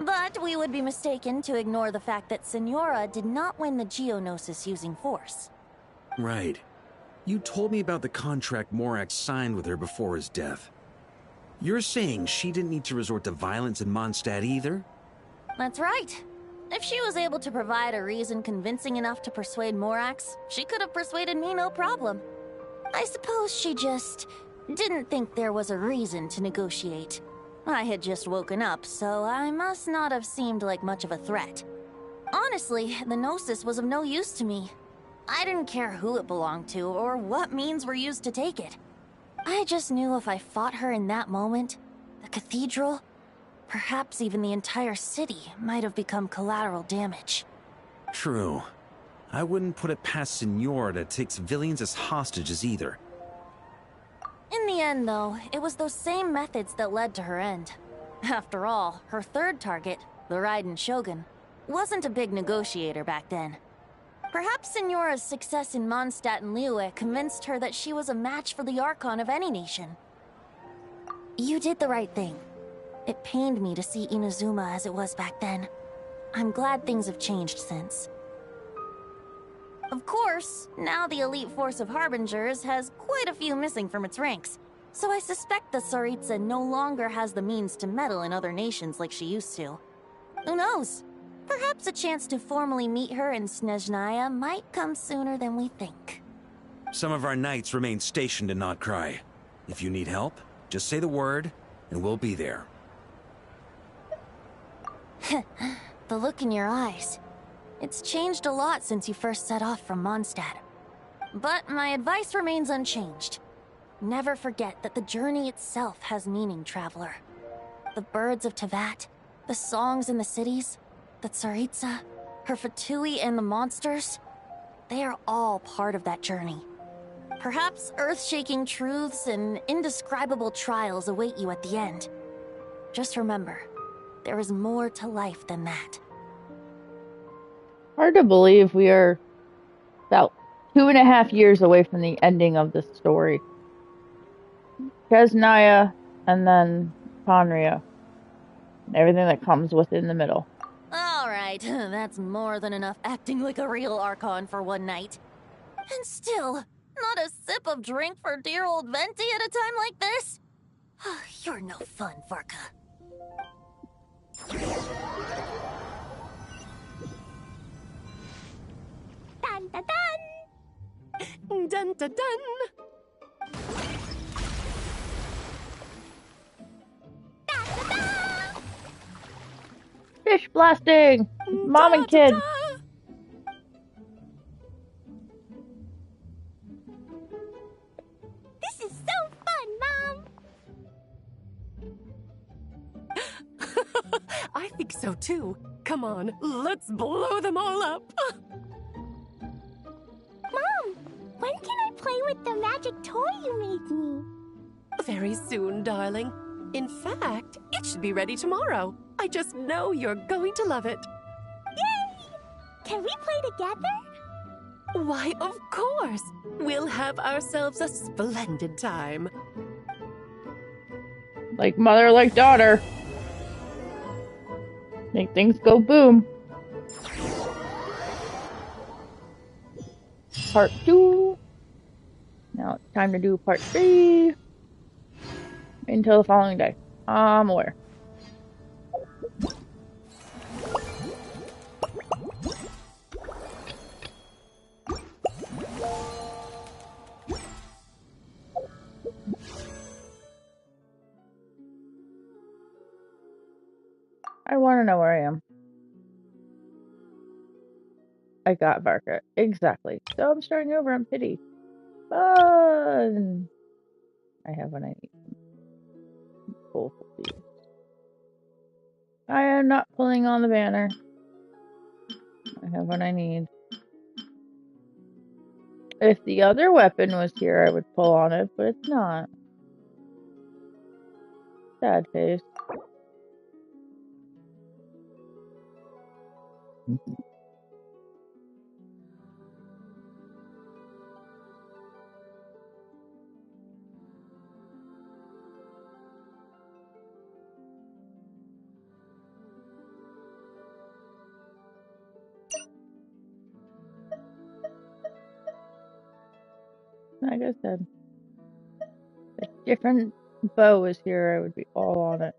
But we would be mistaken to ignore the fact that Signora did not win the Geonosis using force. Right. You told me about the contract Morax signed with her before his death. You're saying she didn't need to resort to violence in Mondstadt either? That's right. If she was able to provide a reason convincing enough to persuade Morax, she could have persuaded me no problem. I suppose she just didn't think there was a reason to negotiate. I had just woken up, so I must not have seemed like much of a threat. Honestly, the Gnosis was of no use to me. I didn't care who it belonged to or what means were used to take it. I just knew if I fought her in that moment, the cathedral, perhaps even the entire city, might have become collateral damage. True. I wouldn't put it past Signora to take civilians as hostages either. In the end, though, it was those same methods that led to her end. After all, her third target, the Raiden Shogun, wasn't a big negotiator back then. Perhaps Signora's success in Mondstadt and Liyue convinced her that she was a match for the Archon of any nation. You did the right thing. It pained me to see Inazuma as it was back then. I'm glad things have changed since. Of course, now the elite force of Harbingers has quite a few missing from its ranks, so I suspect the Tsaritsa no longer has the means to meddle in other nations like she used to. Who knows? Perhaps a chance to formally meet her in Snezhnaya might come sooner than we think. Some of our knights remain stationed in Not Cry. If you need help, just say the word, and we'll be there. The look in your eyes. It's changed a lot since you first set off from Mondstadt. But my advice remains unchanged. Never forget that the journey itself has meaning, traveler. The birds of Tevat, the songs in the cities, the Tsaritsa, her Fatui and the monsters, they are all part of that journey. Perhaps earth-shaking truths and indescribable trials await you at the end. Just remember, there is more to life than that. Hard to believe we are about 2.5 years away from the ending of this story. Snezhnaya and then Khaenri'ah. And everything that comes within the middle. Alright, that's more than enough acting like a real Archon for one night. And still, not a sip of drink for dear old Venti at a time like this? You're no fun, Varka. Dun dun dun! Dun dun dun! Fish blasting! Mom and kid! This is so fun, Mom! I think so too. Come on, let's blow them all up! Mom, when can I play with the magic toy you made me? Very soon, darling. In fact, it should be ready tomorrow. I just know you're going to love it. Yay! Can we play together? Why, of course! We'll have ourselves a splendid time. Like mother, like daughter. Make things go boom. Part 2. Now it's time to do part 3. Until the following day. I'm aware. I want to know where I am. I got Varka. Exactly. So I'm starting over on Pity. Fun! I have what I need. Both of these. I am not pulling on the banner. I have what I need. If the other weapon was here, I would pull on it, but it's not. Sad face. Like I said, if different bow was here, I would be all on it.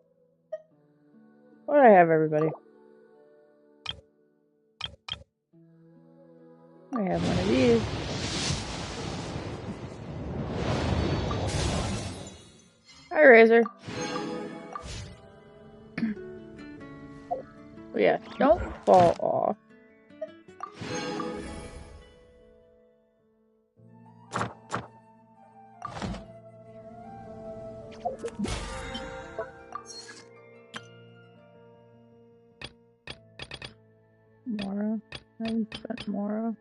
What do I have, everybody? I have one of these. Hi, Razor. But yeah, don't fall off. Mora. I haven't spent Mora.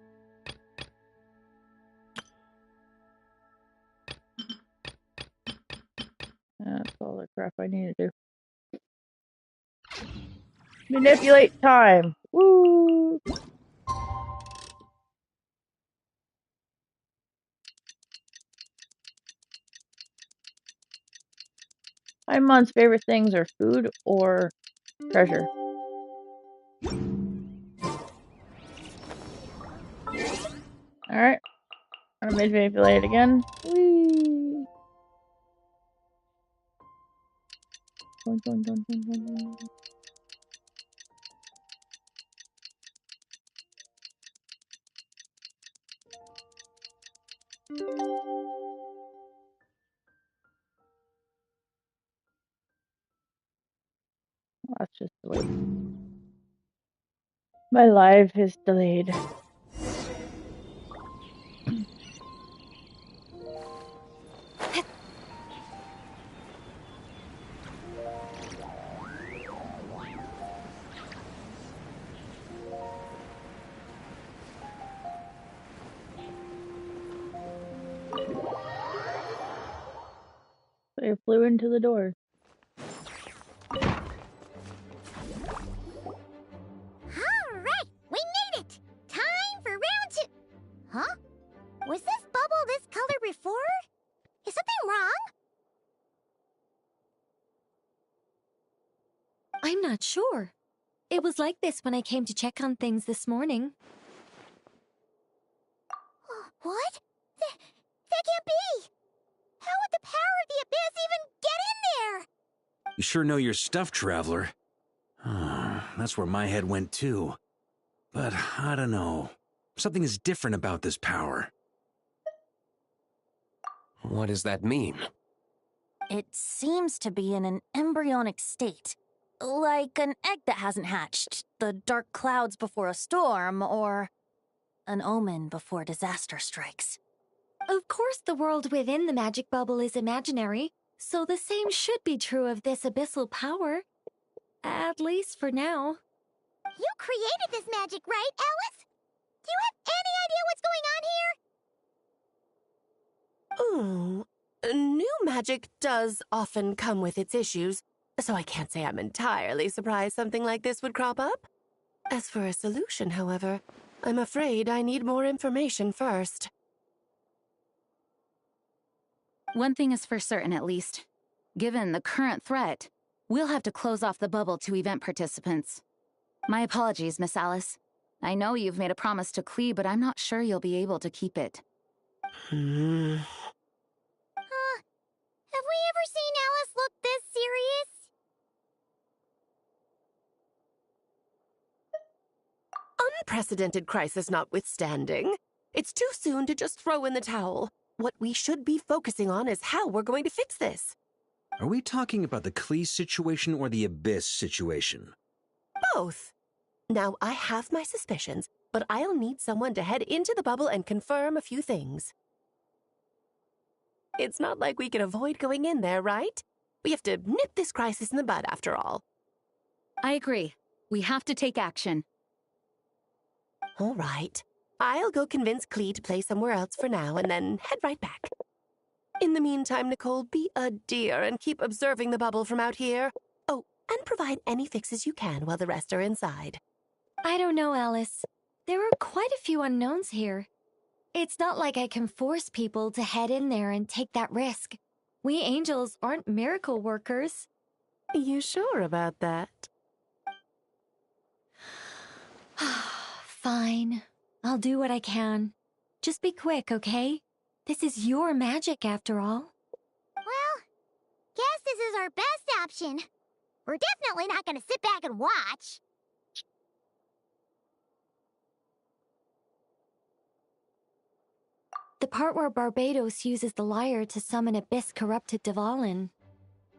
That's all the crap I need to do. Manipulate time. Woo! My month's favorite things are food or treasure. Alright. I'm gonna manipulate it again. Whee! Dun, dun, dun, dun, dun, dun. That's just the way. My life is delayed. They flew into the door. Alright, we made it! Time for round 2. Huh? Was this bubble this color before? Is something wrong? I'm not sure. It was like this when I came to check on things this morning. What? That can't be! How would the power of the abyss even get in there? You sure know your stuff, Traveler. That's where my head went too. But I don't know. Something is different about this power. What does that mean? It seems to be in an embryonic state. Like an egg that hasn't hatched, the dark clouds before a storm, or an omen before disaster strikes. Of course the world within the magic bubble is imaginary, so the same should be true of this abyssal power. At least for now. You created this magic, right, Alice? Do you have any idea what's going on here? Ooh, new magic does often come with its issues, so I can't say I'm entirely surprised something like this would crop up. As for a solution, however, I'm afraid I need more information first. One thing is for certain, at least. Given the current threat, we'll have to close off the bubble to event participants. My apologies, Miss Alice. I know you've made a promise to Klee, but I'm not sure you'll be able to keep it. Have we ever seen Alice look this serious? Unprecedented crisis notwithstanding, it's too soon to just throw in the towel. What we should be focusing on is how we're going to fix this. Are we talking about the Klee situation or the Abyss situation? Both. Now, I have my suspicions, but I'll need someone to head into the bubble and confirm a few things. It's not like we can avoid going in there, right? We have to nip this crisis in the bud, after all. I agree. We have to take action. All right. I'll go convince Klee to play somewhere else for now and then head right back. In the meantime, Nicole, be a dear and keep observing the bubble from out here. Oh, and provide any fixes you can while the rest are inside. I don't know, Alice. There are quite a few unknowns here. It's not like I can force people to head in there and take that risk. We angels aren't miracle workers. You sure about that? Fine. I'll do what I can. Just be quick, okay? This is your magic, after all. Well, guess this is our best option. We're definitely not gonna sit back and watch. The part where Barbados uses the lyre to summon Abyss-corrupted Dvalin.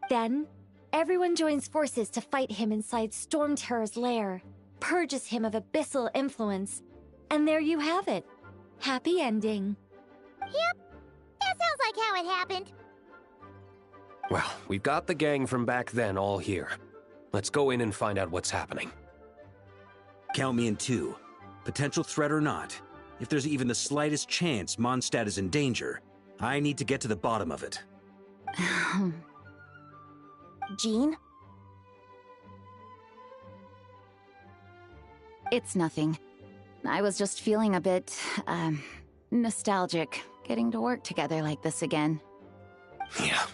Then, everyone joins forces to fight him inside Storm Terror's lair, purges him of abyssal influence, and there you have it. Happy ending. Yep, that sounds like how it happened. Well, we've got the gang from back then all here. Let's go in and find out what's happening. Count me in 2. Potential threat or not. If there's even the slightest chance Mondstadt is in danger, I need to get to the bottom of it. Jean? It's nothing. I was just feeling a bit, nostalgic, getting to work together like this again. Yeah.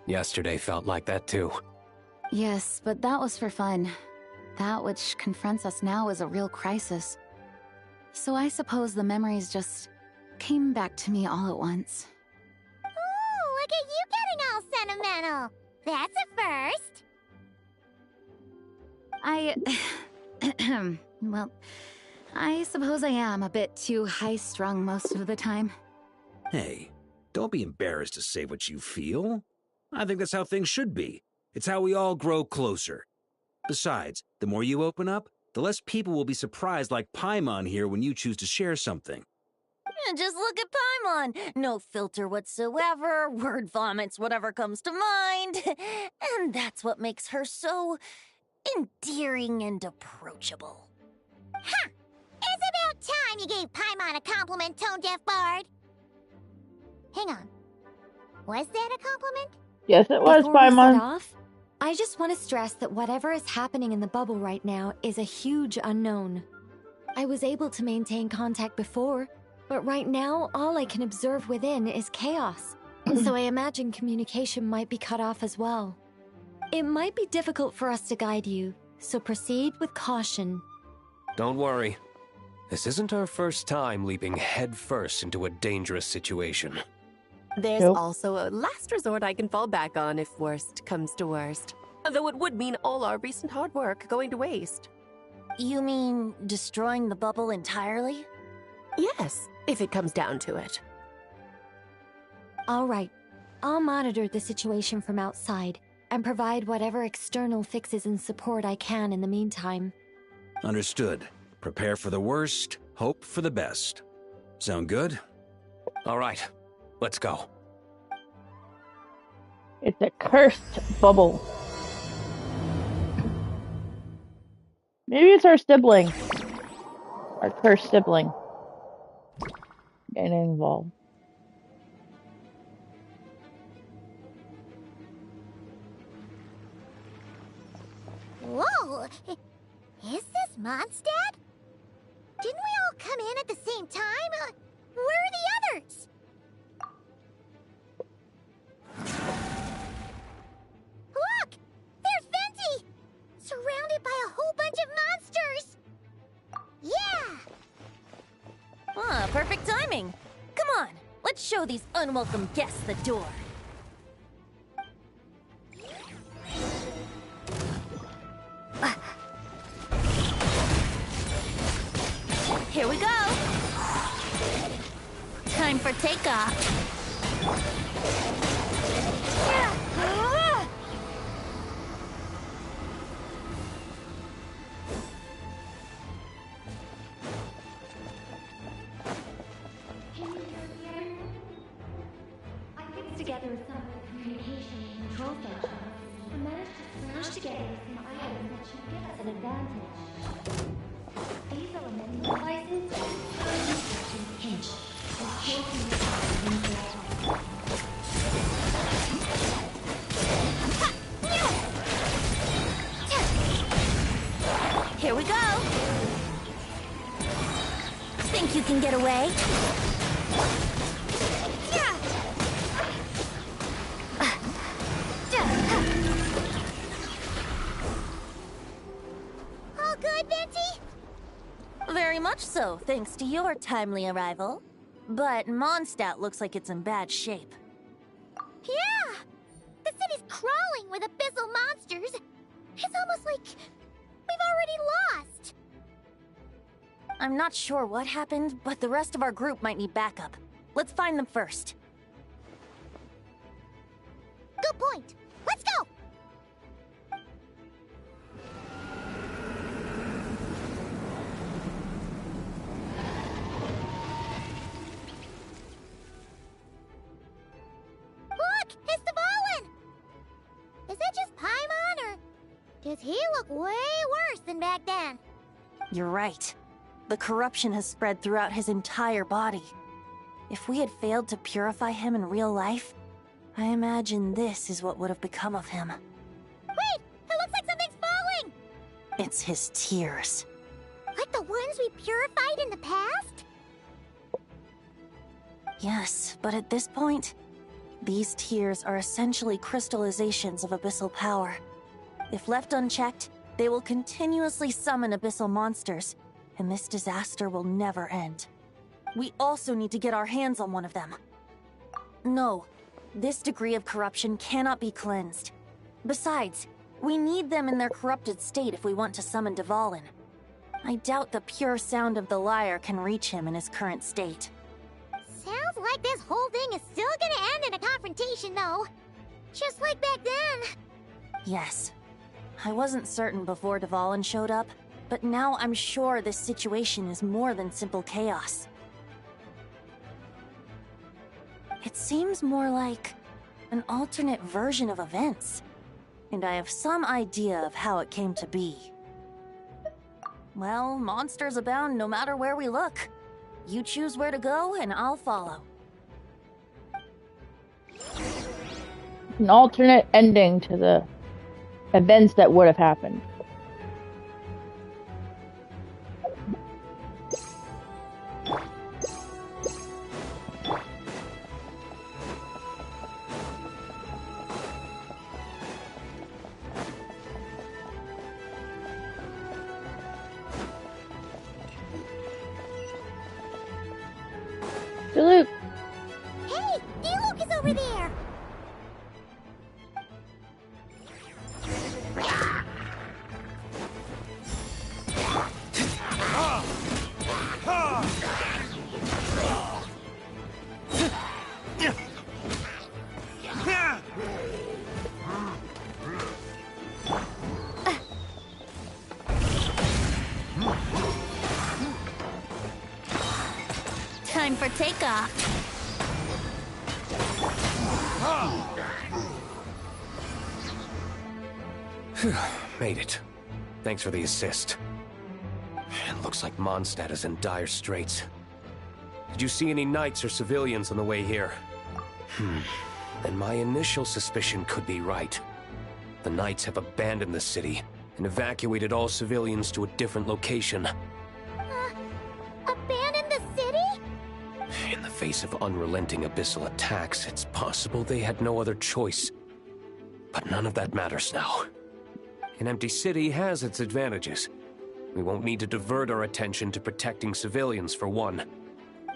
Yesterday felt like that too. Yes, but that was for fun. That which confronts us now is a real crisis. So I suppose the memories just came back to me all at once. Ooh, look at you getting all sentimental. That's a first. Well, I suppose I am a bit too high-strung most of the time. Hey, don't be embarrassed to say what you feel. I think that's how things should be. It's how we all grow closer. Besides, the more you open up, the less people will be surprised like Paimon here when you choose to share something. Yeah, just look at Paimon. No filter whatsoever, word vomits whatever comes to mind. And that's what makes her so endearing and approachable. Ha! It's about time you gave Paimon a compliment, tone-deaf bard. Hang on. Was that a compliment? Yes, it was, Before we set Paimon. off, I just want to stress that whatever is happening in the bubble right now is a huge unknown. I was able to maintain contact before, but right now all I can observe within is chaos. So I imagine communication might be cut off as well. It might be difficult for us to guide you, so proceed with caution. Don't worry. This isn't our first time leaping headfirst into a dangerous situation. There's also a last resort I can fall back on if worst comes to worst. Though it would mean all our recent hard work going to waste. You mean destroying the bubble entirely? Yes, if it comes down to it. All right, I'll monitor the situation from outside and provide whatever external fixes and support I can in the meantime. Understood. Prepare for the worst, hope for the best. Sound good? All right, let's go. It's a cursed bubble. Maybe it's our sibling. Our cursed sibling. Getting involved. Whoa! Is this Mondstadt? Didn't we all come in at the same time? Where are the others? Look! There's Venti! Surrounded surrounded by a whole bunch of monsters! Yeah! Ah, perfect timing. Come on, let's show these unwelcome guests the door. Here we go. Time for takeoff. Together with some communication and control stations, we managed to smash together some items that should give us an advantage. These elements are licensed and instructions hinged, and kill Here we go. Think you can get away? Very much so, thanks to your timely arrival. But Mondstadt looks like it's in bad shape. Yeah! The city's crawling with abyssal monsters. It's almost like we've already lost. I'm not sure what happened, but the rest of our group might need backup. Let's find them first. Good point. Let's go! Look! It's Dvalin! Is that just Paimon, or does he look way worse than back then? You're right. The corruption has spread throughout his entire body. If we had failed to purify him in real life, I imagine this is what would have become of him. Wait! It looks like something's falling! It's his tears. Like the ones we purified in the past? Yes, but at this point, these tears are essentially crystallizations of abyssal power. If left unchecked, they will continuously summon abyssal monsters, and this disaster will never end. We also need to get our hands on one of them. No, this degree of corruption cannot be cleansed. Besides, we need them in their corrupted state if we want to summon Dvalin. I doubt the pure sound of the lyre can reach him in his current state. Sounds like this whole thing is still gonna end in a confrontation, though. Just like back then. Yes. I wasn't certain before Dvalin showed up, but now I'm sure this situation is more than simple chaos. It seems more like an alternate version of events, and I have some idea of how it came to be. Well, monsters abound no matter where we look. You choose where to go, and I'll follow. An alternate ending to the events that would have happened. Luke. Hey, Diluc is over there. Time for takeoff. Made it. Thanks for the assist. It looks like Mondstadt is in dire straits. Did you see any knights or civilians on the way here? And my initial suspicion could be right. The knights have abandoned the city and evacuated all civilians to a different location. Abandoned the city? In the face of unrelenting abyssal attacks, it's possible they had no other choice. But none of that matters now. An empty city has its advantages. We won't need to divert our attention to protecting civilians, for one.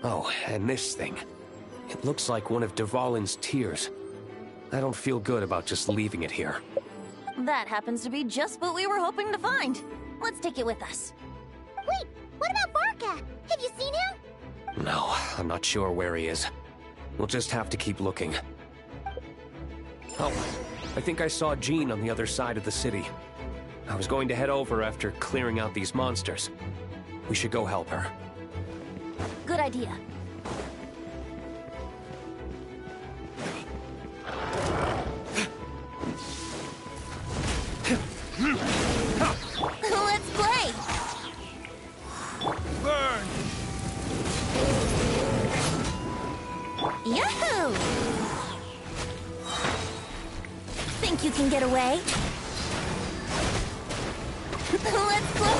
Oh, and this thing. It looks like one of Dvalin's tears. I don't feel good about just leaving it here. That happens to be just what we were hoping to find. Let's take it with us. Wait, what about Barca? Have you seen him? No, I'm not sure where he is. We'll just have to keep looking. Oh, I think I saw Jean on the other side of the city. I was going to head over after clearing out these monsters. We should go help her. Good idea. Let's play! Burn! Yahoo! Think you can get away? Let's play!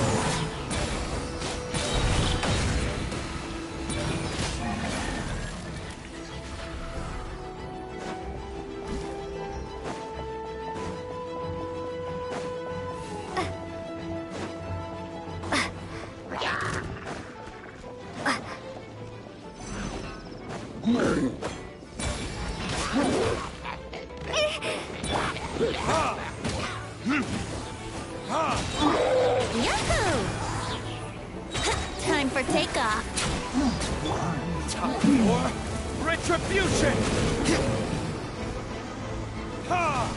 Yahoo! Time for takeoff. Time for retribution! Ha!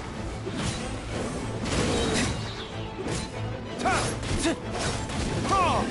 Ta! Ha!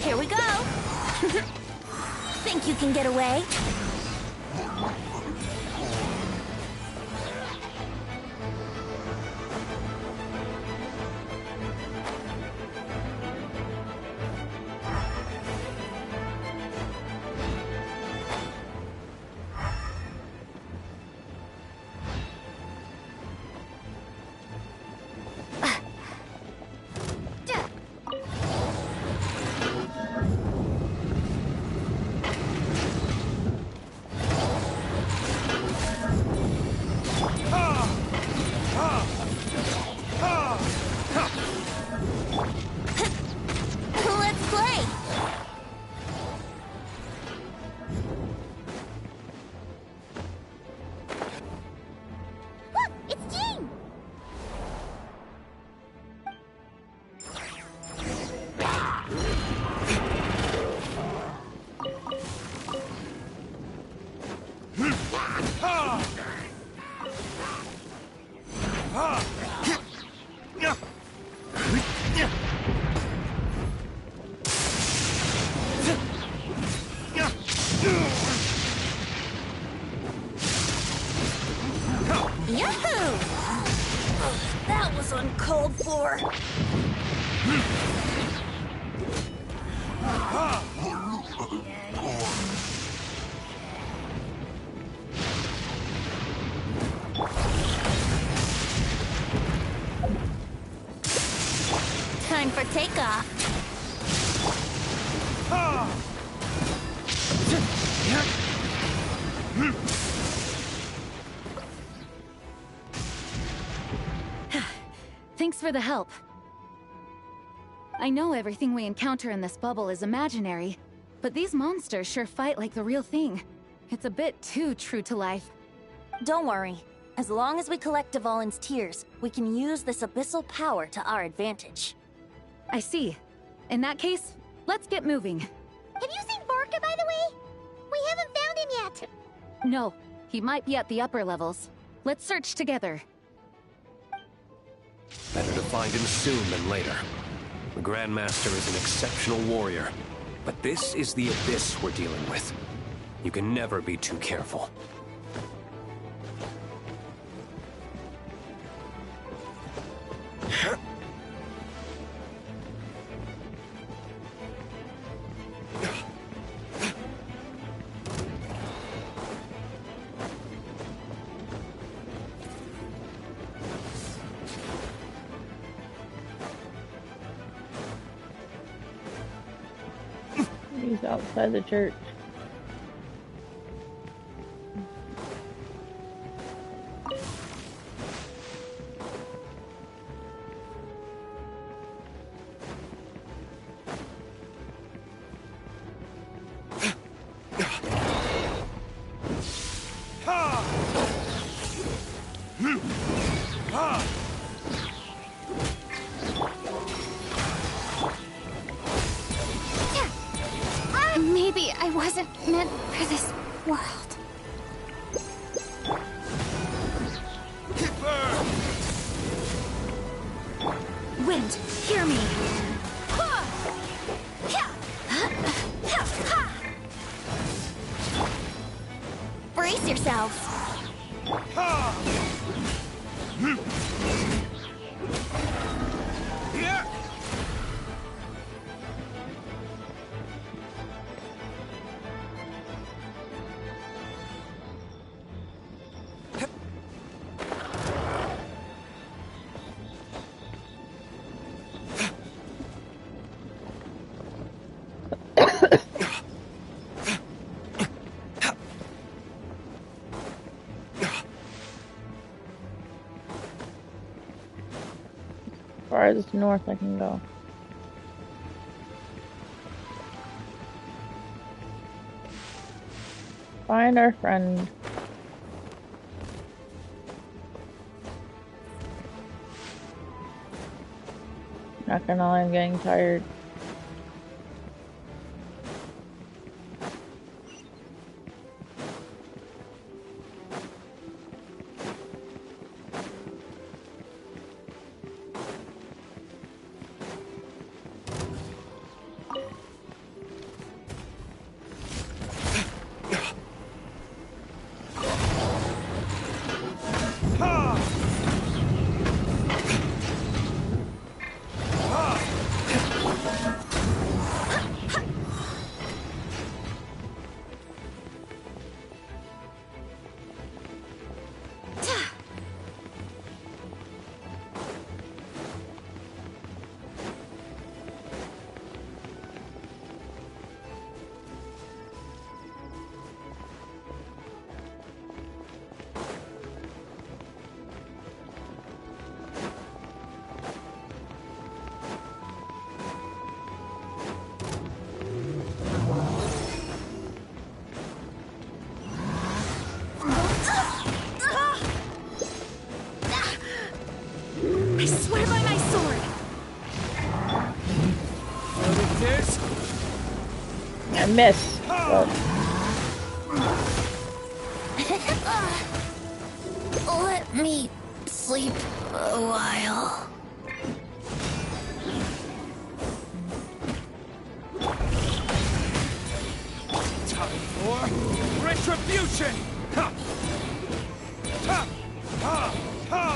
Here we go! Think you can get away? Let's play! Look, it's Jean! Yahoo! That was uncalled for. Time for takeoff. Thanks for the help. I know everything we encounter in this bubble is imaginary, but these monsters sure fight like the real thing. It's a bit too true to life. Don't worry. As long as we collect Dvalin's tears, we can use this abyssal power to our advantage. I see. In that case, let's get moving. Have you seen Barca, by the way? We haven't found him yet. No, he might be at the upper levels. Let's search together. Better to find him soon than later. The Grandmaster is an exceptional warrior, but this is the abyss we're dealing with. You can never be too careful. He's outside the church. Maybe I wasn't meant for this world. Wind, hear me! Brace yourselves. Farthest north I can go. Find our friend. Not gonna lie, I'm getting tired. I swear by my sword! I missed. But... Let me sleep a while. Time for retribution! Ha! Ha! Ha! Ha!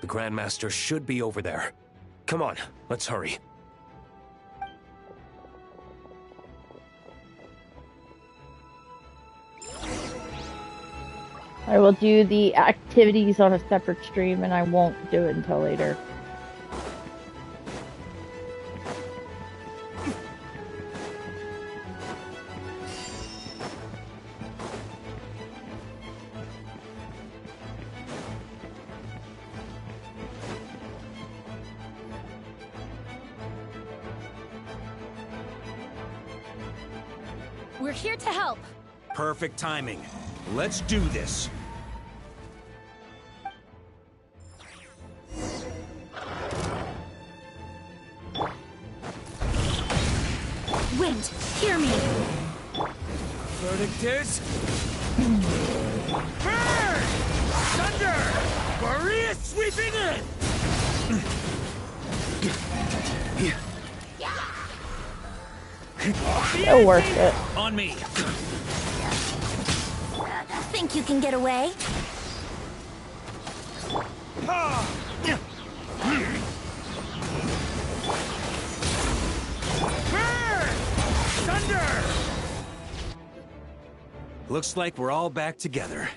The Grandmaster should be over there. Come on, let's hurry. I will do the activities on a separate stream, and I won't do it until later. We're here to help. Perfect timing. Let's do this. Wind, hear me. Verdict is... Burn! Thunder! Maria sweeping in! It'll work it. On me. Think you can get away? Burn! Thunder! Looks like we're all back together.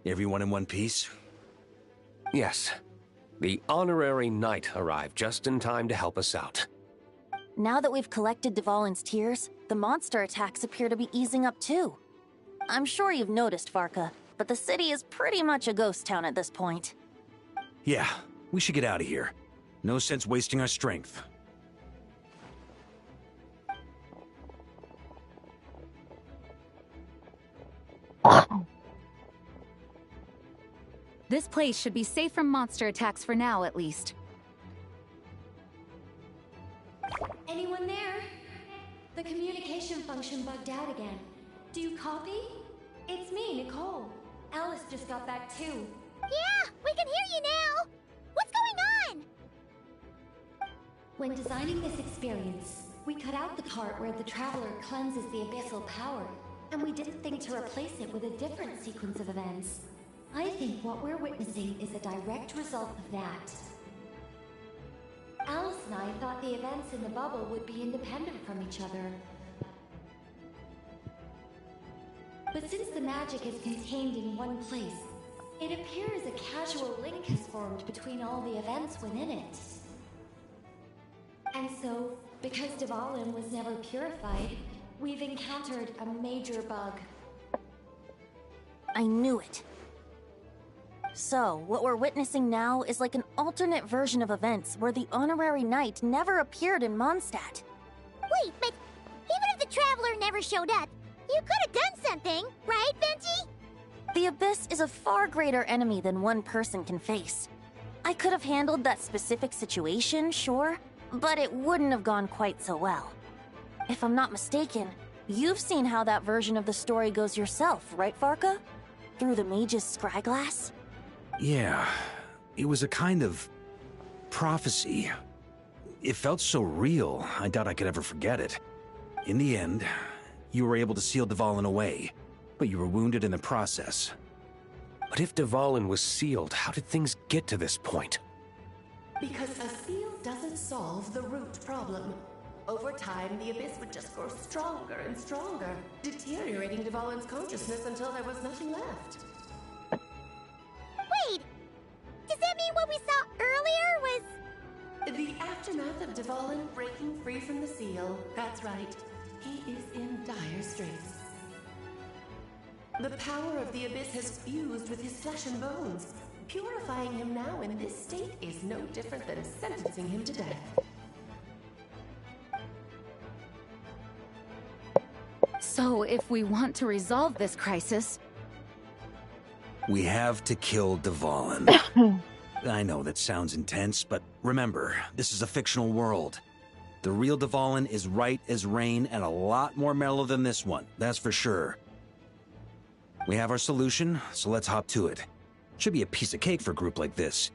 Everyone in one piece? Yes. The honorary knight arrived just in time to help us out. Now that we've collected Dvalin's tears, the monster attacks appear to be easing up too. I'm sure you've noticed, Varka, but the city is pretty much a ghost town at this point. Yeah, we should get out of here. No sense wasting our strength. This place should be safe from monster attacks for now, at least. Anyone there? The communication function bugged out again. Do you copy? It's me, Nicole. Alice just got back too. Yeah, we can hear you now! What's going on? When designing this experience, we cut out the part where the traveler cleanses the abyssal power, and we didn't think to replace it with a different sequence of events. I think what we're witnessing is a direct result of that. Alice and I thought the events in the bubble would be independent from each other. But since the magic is contained in one place, it appears a casual link has formed between all the events within it. And so, because Dvalin was never purified, we've encountered a major bug. I knew it. So, what we're witnessing now is like an alternate version of events where the honorary knight never appeared in Mondstadt. Wait, but even if the Traveler never showed up, you could have done something, right, Benji? The Abyss is a far greater enemy than one person can face. I could have handled that specific situation, sure, but it wouldn't have gone quite so well. If I'm not mistaken, you've seen how that version of the story goes yourself, right, Varka? Through the mage's scryglass? Yeah, it was a kind of prophecy. It felt so real, I doubt I could ever forget it. In the end, you were able to seal Dvalin away, but you were wounded in the process. But if Dvalin was sealed, how did things get to this point? Because a seal doesn't solve the root problem. Over time, the Abyss would just grow stronger and stronger, deteriorating Dvalin's consciousness until there was nothing left. Wait! Does that mean what we saw earlier was... The aftermath of Dvalin breaking free from the seal. That's right. He is in dire straits. The power of the Abyss has fused with his flesh and bones. Purifying him now in this state is no different than sentencing him to death. So, if we want to resolve this crisis... We have to kill Dvalin. I know that sounds intense, but remember, this is a fictional world. The real Dvalin is right as rain and a lot more mellow than this one, that's for sure. We have our solution, so let's hop to it. Should be a piece of cake for a group like this.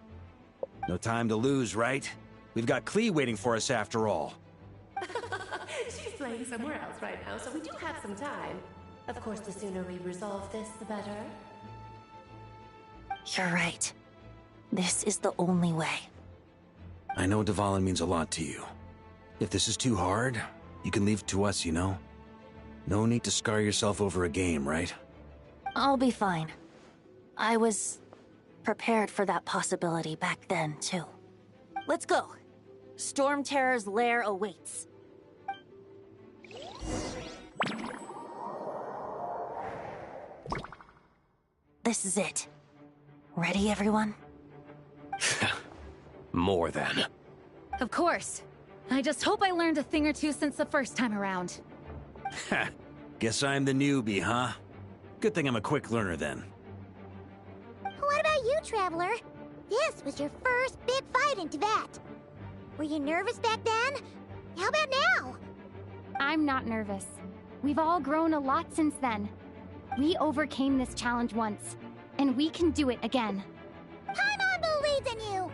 No time to lose, right? We've got Klee waiting for us after all. She's playing somewhere else right now, so we do have some time. Of course, the sooner we resolve this, the better. You're right. This is the only way. I know Dvalin means a lot to you. If this is too hard, you can leave it to us, you know? No need to scar yourself over a game, right? I'll be fine. I was prepared for that possibility back then, too. Let's go. Storm Terror's lair awaits. This is it. Ready, everyone? More than. Of course. I just hope I learned a thing or two since the first time around. Ha! Guess I'm the newbie, huh? Good thing I'm a quick learner then. What about you, Traveler? This was your first big fight in Tibet. Were you nervous back then? How about now? I'm not nervous. We've all grown a lot since then. We overcame this challenge once, and we can do it again. Paimon believes in you!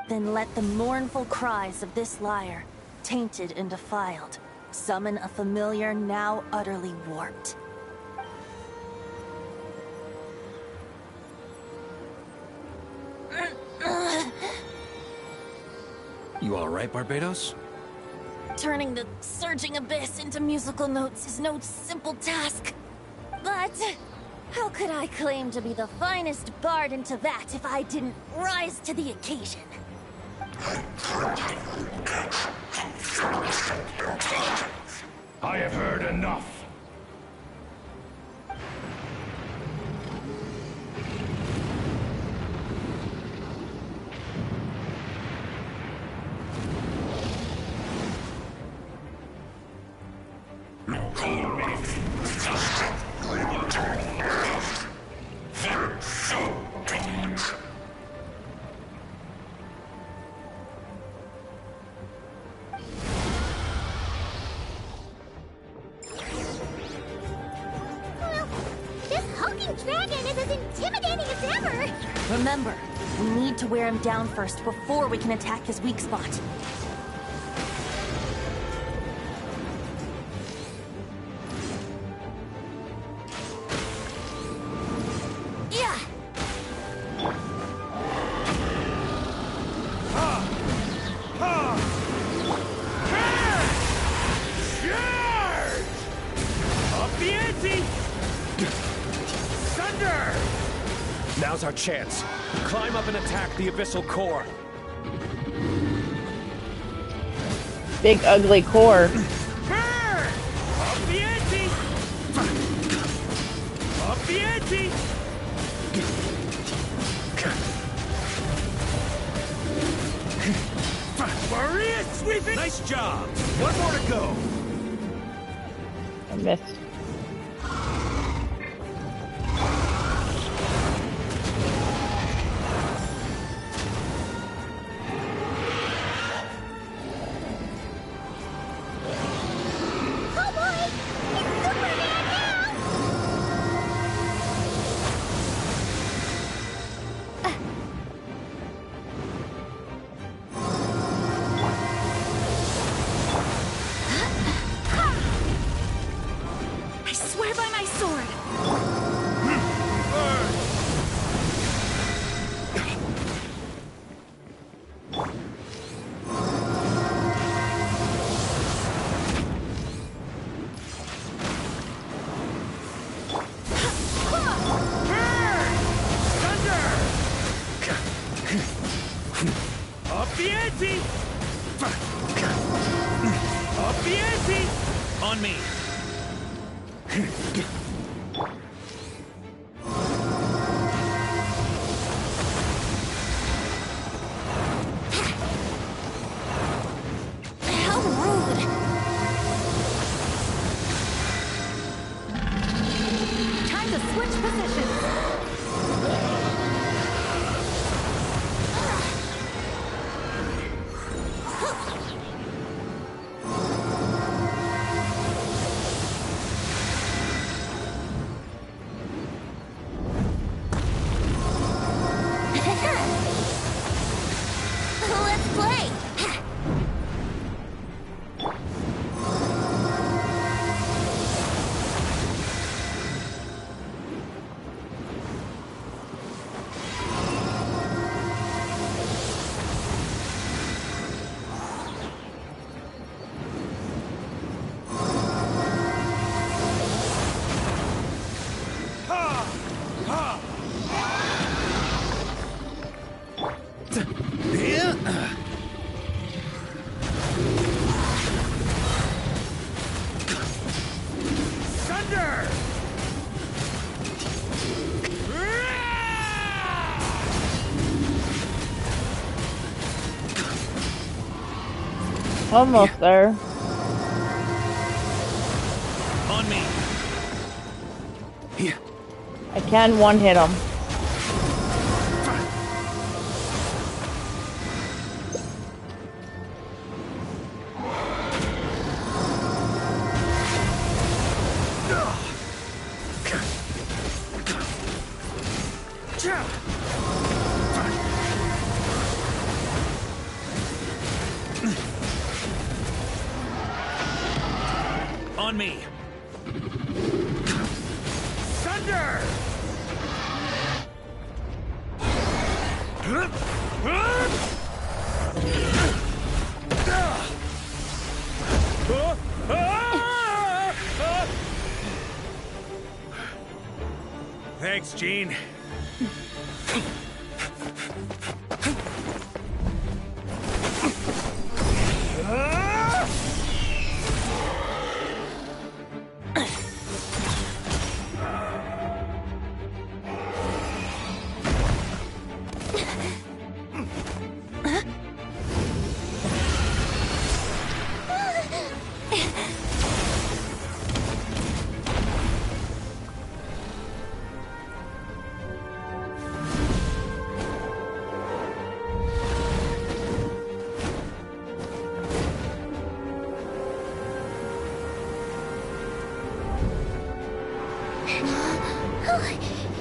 Then let the mournful cries of this lyre, tainted and defiled, summon a familiar now utterly warped. You alright, Barbados? Turning the surging abyss into musical notes is no simple task. But how could I claim to be the finest bard in Tibet if I didn't rise to the occasion? I have heard enough. Remember, we need to wear him down first before we can attack his weak spot. Yeah! Up the ante! Thunder! Now's our chance. Climb up and attack the abyssal core. Big ugly core. Burn! Up the ante! Up the ante! Maria sweeping! Nice job! One more to go! I missed. On me! How rude! Time to switch positions! Almost there. On me. I can one-hit him. On me. Thunder! Thanks, Gene.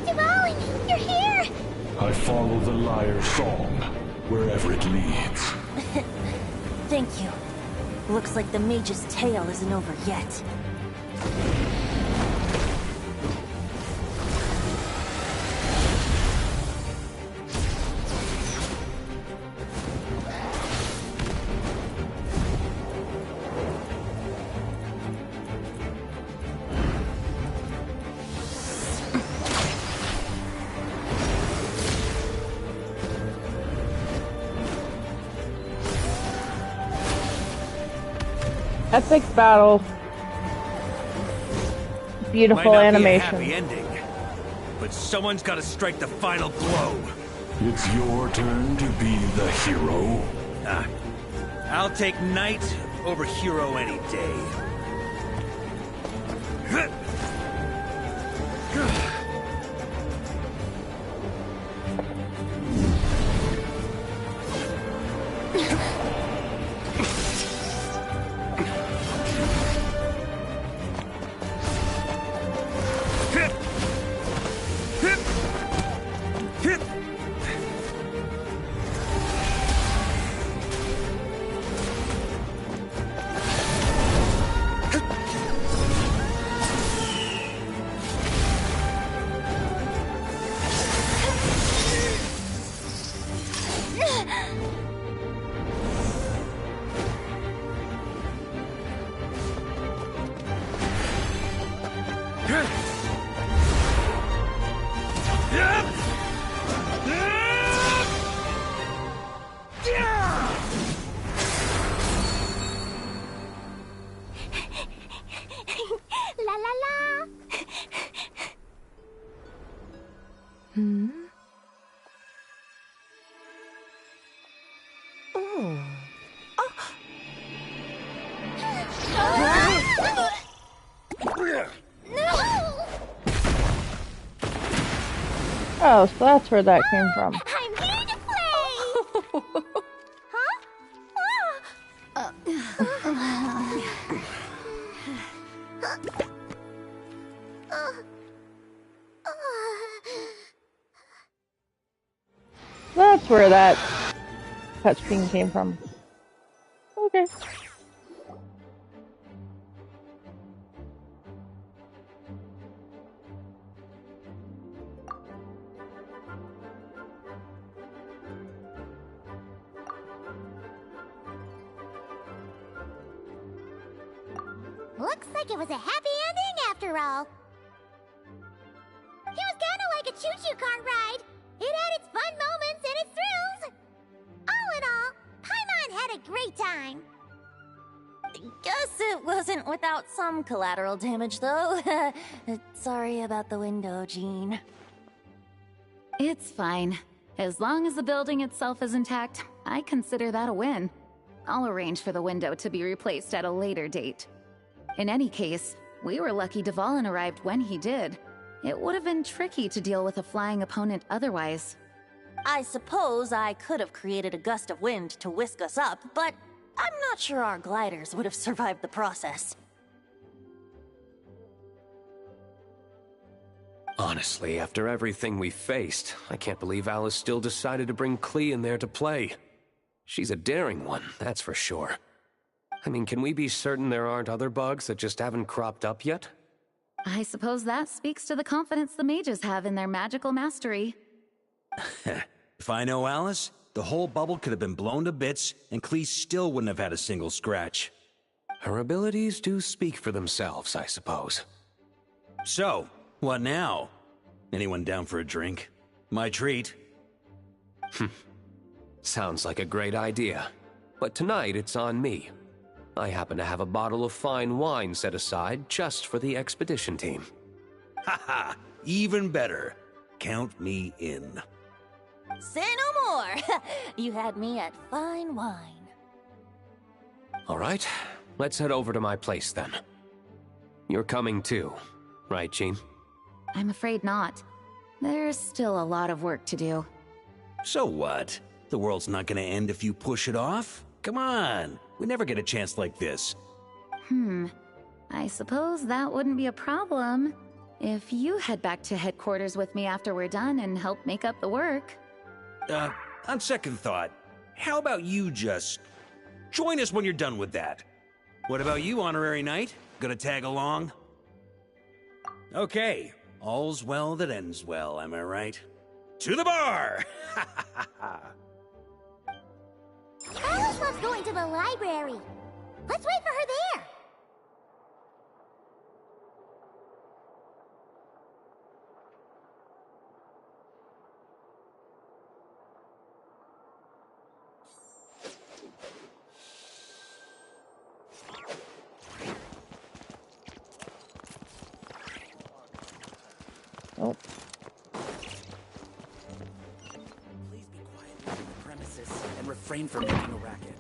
Dvalin, you're here! I follow the lyre's song, wherever it leads. Thank you. Looks like the mage's tale isn't over yet. Epic battle. Beautiful Might not animation. Be a happy ending, but someone's got to strike the final blow. It's your turn to be the hero. I'll take knight over hero any day. La la la! Oh, so that's where that came from. I'm here to play! That's where that cutscene came from. Okay. Looks like it was a happy ending after all. It was kind of like a choo-choo car ride. It had its fun moments and its thrills. All in all, Paimon had a great time. Guess it wasn't without some collateral damage, though. Sorry about the window, Jean. It's fine. As long as the building itself is intact, I consider that a win. I'll arrange for the window to be replaced at a later date. In any case, we were lucky Dvalin arrived when he did. It would have been tricky to deal with a flying opponent otherwise. I suppose I could have created a gust of wind to whisk us up, but I'm not sure our gliders would have survived the process. Honestly, after everything we faced, I can't believe Alice still decided to bring Klee in there to play. She's a daring one, that's for sure. I mean, can we be certain there aren't other bugs that just haven't cropped up yet? I suppose that speaks to the confidence the mages have in their magical mastery. If I know Alice, the whole bubble could have been blown to bits, and Klee still wouldn't have had a single scratch. Her abilities do speak for themselves, I suppose. So, what now? Anyone down for a drink? My treat. Sounds like a great idea. But tonight it's on me. I happen to have a bottle of fine wine set aside just for the expedition team. Haha, even better. Count me in. Say no more! You had me at fine wine. All right, let's head over to my place then. You're coming too, right, Jean? I'm afraid not. There's still a lot of work to do. So what? The world's not gonna end if you push it off? Come on, we never get a chance like this. I suppose that wouldn't be a problem if you head back to headquarters with me after we're done and help make up the work. On second thought, how about you just join us when you're done with that? What about you, Honorary Knight? Gonna tag along? Okay, all's well that ends well, am I right? To the bar! Alice loves going to the library. Let's wait for her there. Oh. Please be quiet on the premises and refrain from making a racket.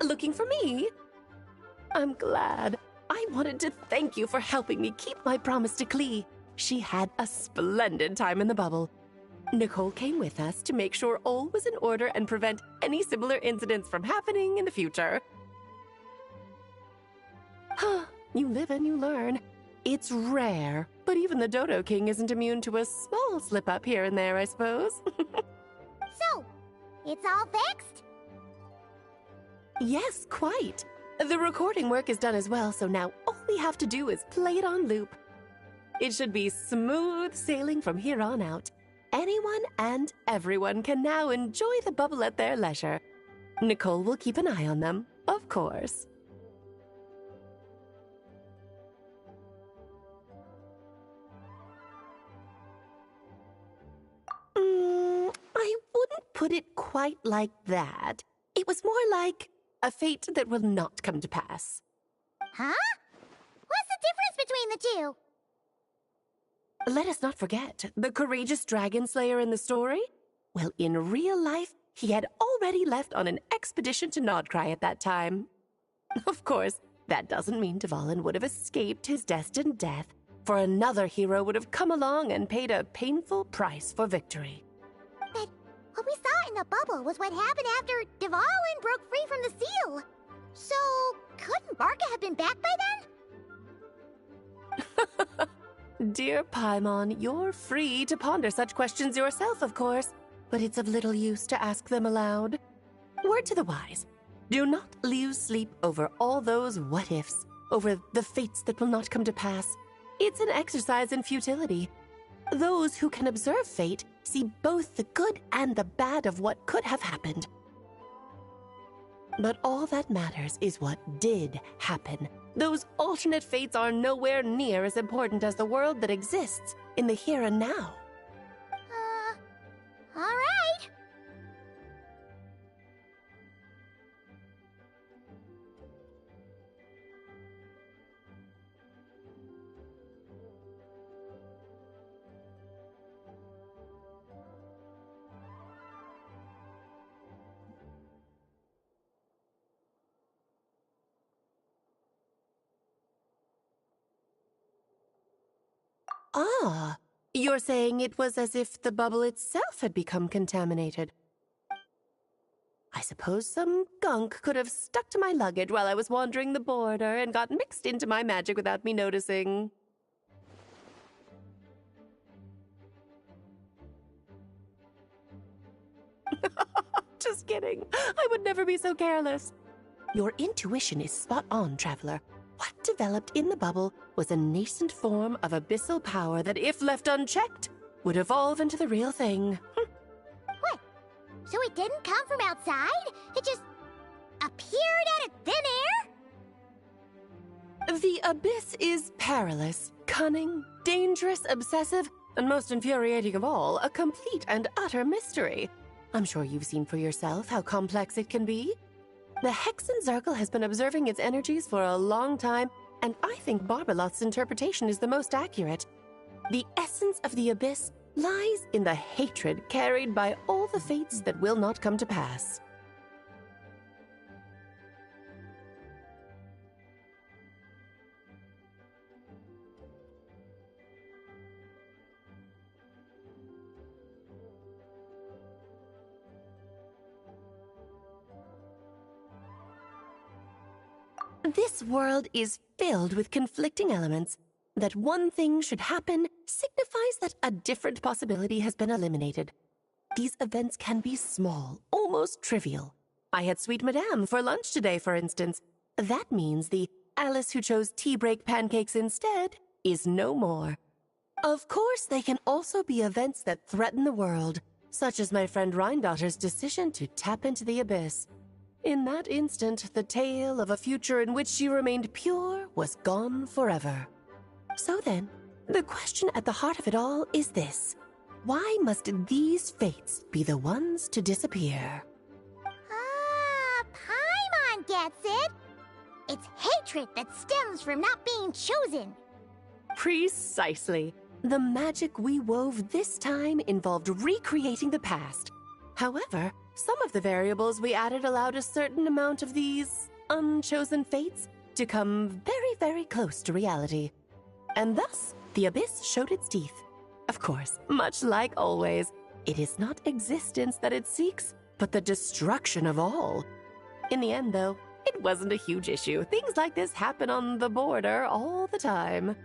Looking for me? I'm glad. I wanted to thank you for helping me keep my promise to Klee. She had a splendid time in the bubble. Nicole came with us to make sure all was in order and prevent any similar incidents from happening in the future. You live and you learn. It's rare, but even the Dodo King isn't immune to a small slip-up here and there, I suppose. So, it's all fixed? Yes, quite. The recording work is done as well, so now all we have to do is play it on loop. It should be smooth sailing from here on out. Anyone and everyone can now enjoy the bubble at their leisure. Nicole will keep an eye on them, of course. I wouldn't put it quite like that. It was more like a fate that will not come to pass. Huh? What's the difference between the two? Let us not forget the courageous dragon slayer in the story. Well, in real life, he had already left on an expedition to Nodcry at that time. Of course, that doesn't mean Dvalin would have escaped his destined death, for another hero would have come along and paid a painful price for victory. But what we saw in the bubble was what happened after Dvalin broke free from the seal. So, couldn't Barca have been back by then? Dear Paimon, you're free to ponder such questions yourself, of course, but it's of little use to ask them aloud. Word to the wise, do not lose sleep over all those what-ifs, over the fates that will not come to pass. It's an exercise in futility. Those who can observe fate see both the good and the bad of what could have happened. But all that matters is what did happen. Those alternate fates are nowhere near as important as the world that exists in the here and now. All right. Ah, you're saying it was as if the bubble itself had become contaminated. I suppose some gunk could have stuck to my luggage while I was wandering the border and got mixed into my magic without me noticing. Just kidding. I would never be so careless. Your intuition is spot on, Traveler. What developed in the bubble was a nascent form of abyssal power that, if left unchecked, would evolve into the real thing. What? So it didn't come from outside? It just appeared out of thin air? The abyss is perilous, cunning, dangerous, obsessive, and most infuriating of all, a complete and utter mystery. I'm sure you've seen for yourself how complex it can be. The Hexen Zircle has been observing its energies for a long time, and I think Barbalot's interpretation is the most accurate. The essence of the abyss lies in the hatred carried by all the fates that will not come to pass. This world is filled with conflicting elements. That one thing should happen signifies that a different possibility has been eliminated. These events can be small, almost trivial. I had Sweet Madame for lunch today, for instance. That means the Alice who chose tea break pancakes instead is no more. Of course, they can also be events that threaten the world, such as my friend Rhindotter's decision to tap into the abyss. In that instant, the tale of a future in which she remained pure was gone forever. So then, the question at the heart of it all is this. Why must these fates be the ones to disappear? Ah, Paimon gets it! It's hatred that stems from not being chosen. Precisely. The magic we wove this time involved recreating the past. However, some of the variables we added allowed a certain amount of these unchosen fates to come very, very close to reality. And thus, the abyss showed its teeth. Of course, much like always, it is not existence that it seeks, but the destruction of all. In the end, though, it wasn't a huge issue. Things like this happen on the border all the time.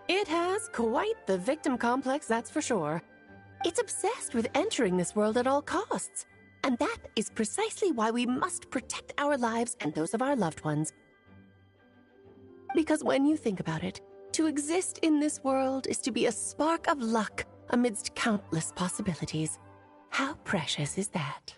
It has quite the victim complex, that's for sure. It's obsessed with entering this world at all costs. And that is precisely why we must protect our lives and those of our loved ones. Because when you think about it, to exist in this world is to be a spark of luck amidst countless possibilities. How precious is that?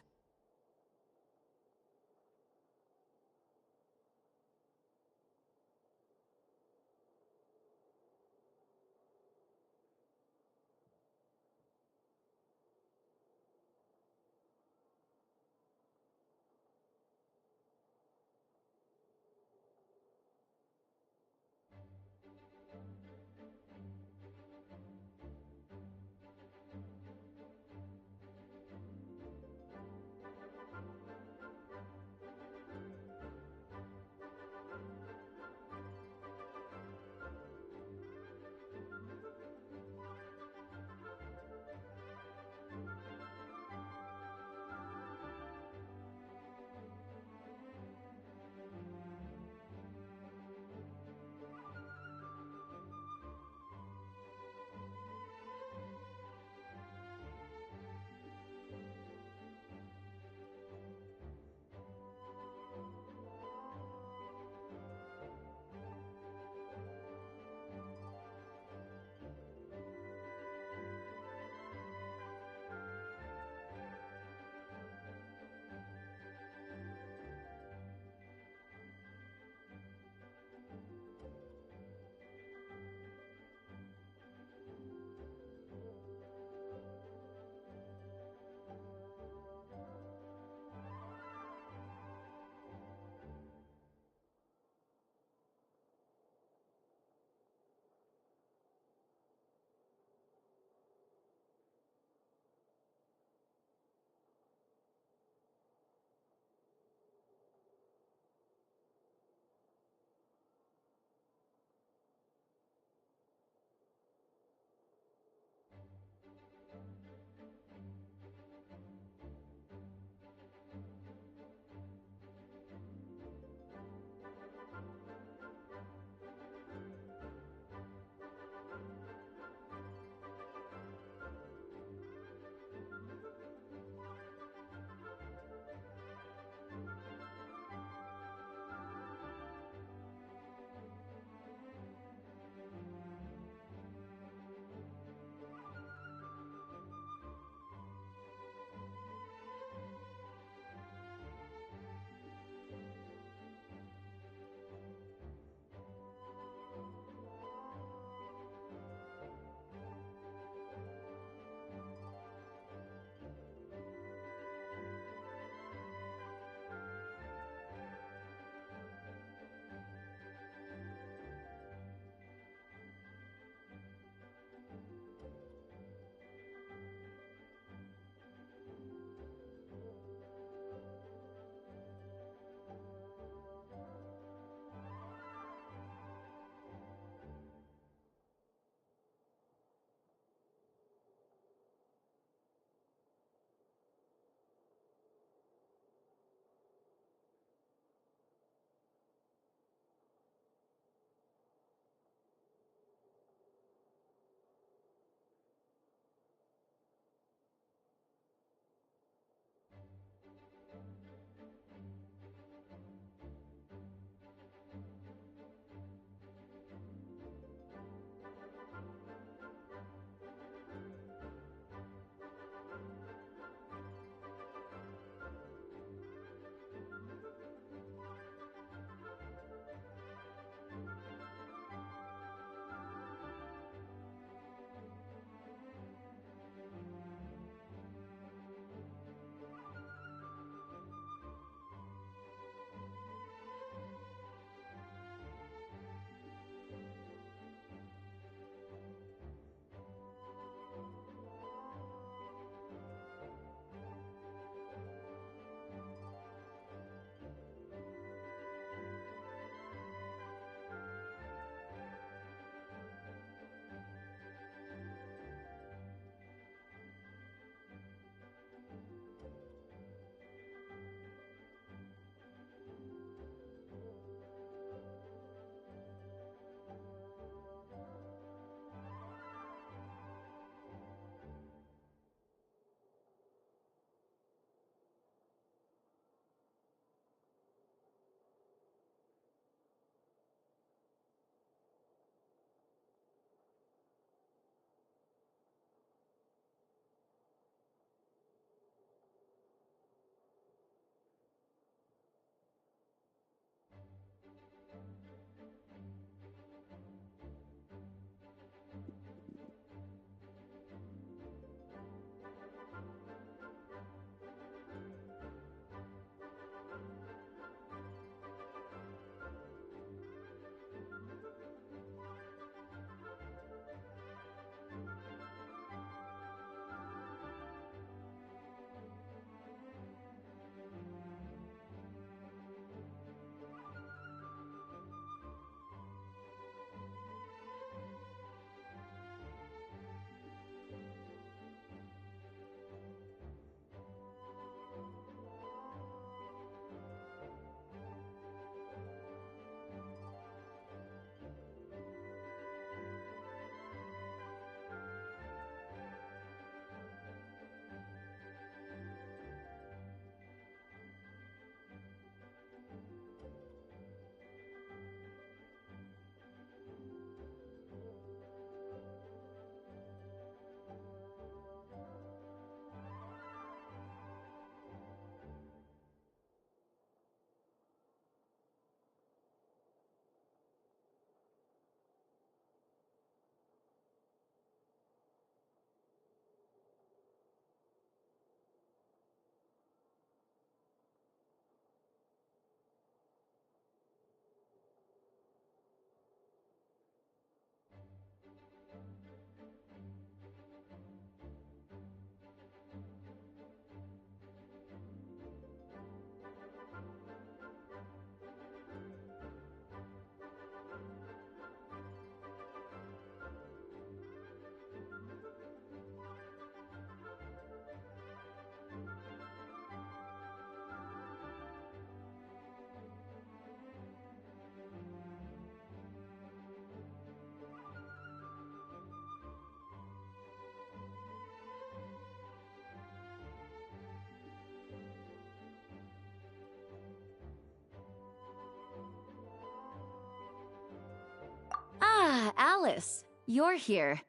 Alice, you're here.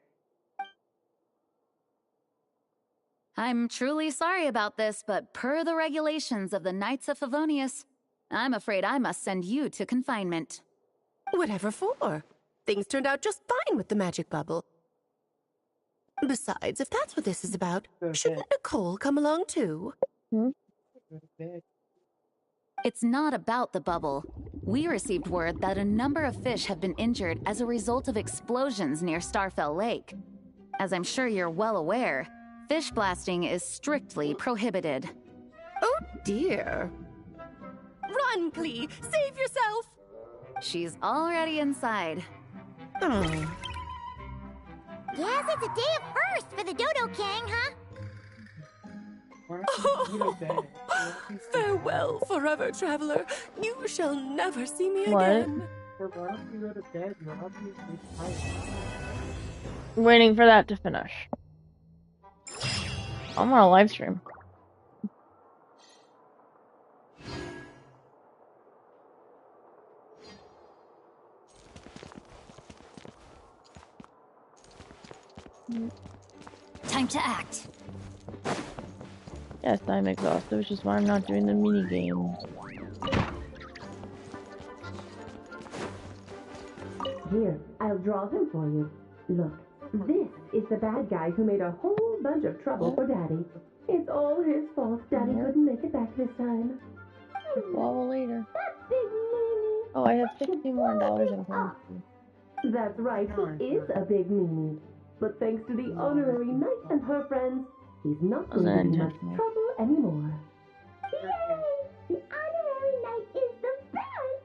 I'm truly sorry about this, but per the regulations of the Knights of Favonius, I'm afraid I must send you to confinement. Whatever for? Things turned out just fine with the magic bubble. Besides, if that's what this is about, shouldn't Nicole come along too? It's not about the bubble. We received word that a number of fish have been injured as a result of explosions near Starfell Lake. As I'm sure you're well aware, fish blasting is strictly prohibited. Oh dear. Run, Clee! Save yourself! She's already inside. Yes, it's a day of first for the Dodo Gang, huh? Farewell, forever traveler. You shall never see me What? again. Waiting for that to finish. I'm on a live stream. Time to act. Yes, I'm exhausted, which is why I'm not doing the mini games. Here, I'll draw him for you. Look, this is the bad guy who made a whole bunch of trouble for Daddy. It's all his fault Daddy couldn't make it back this time. Wobble later. That big meanie. Oh, I have $60 more in currency. That's right, he is a big meanie. But thanks to the honorary knight and her friends, he's not going to be much trouble anymore. Yay! The honorary knight is the best!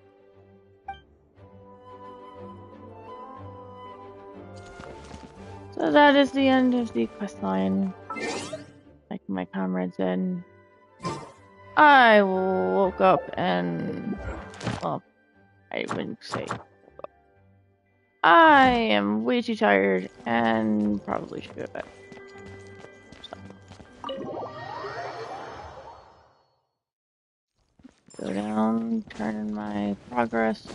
So that is the end of the quest line. Like my comrade said, I woke up and, well, I wouldn't say. I am way too tired and probably should go to bed. So. Go down, turn in my progress,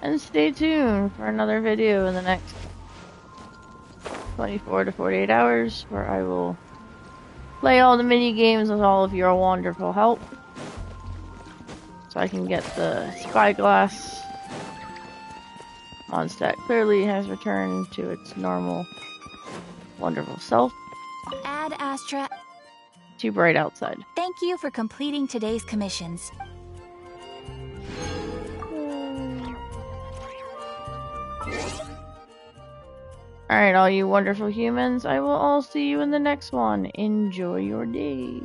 and stay tuned for another video in the next 24 to 48 hours where I will play all the mini games with all of your wonderful help so I can get the spyglass. Mondstadt clearly has returned to its normal, wonderful self. Ad Astra. Too bright outside. Thank you for completing today's commissions. Alright, all you wonderful humans, I will all see you in the next one. Enjoy your day.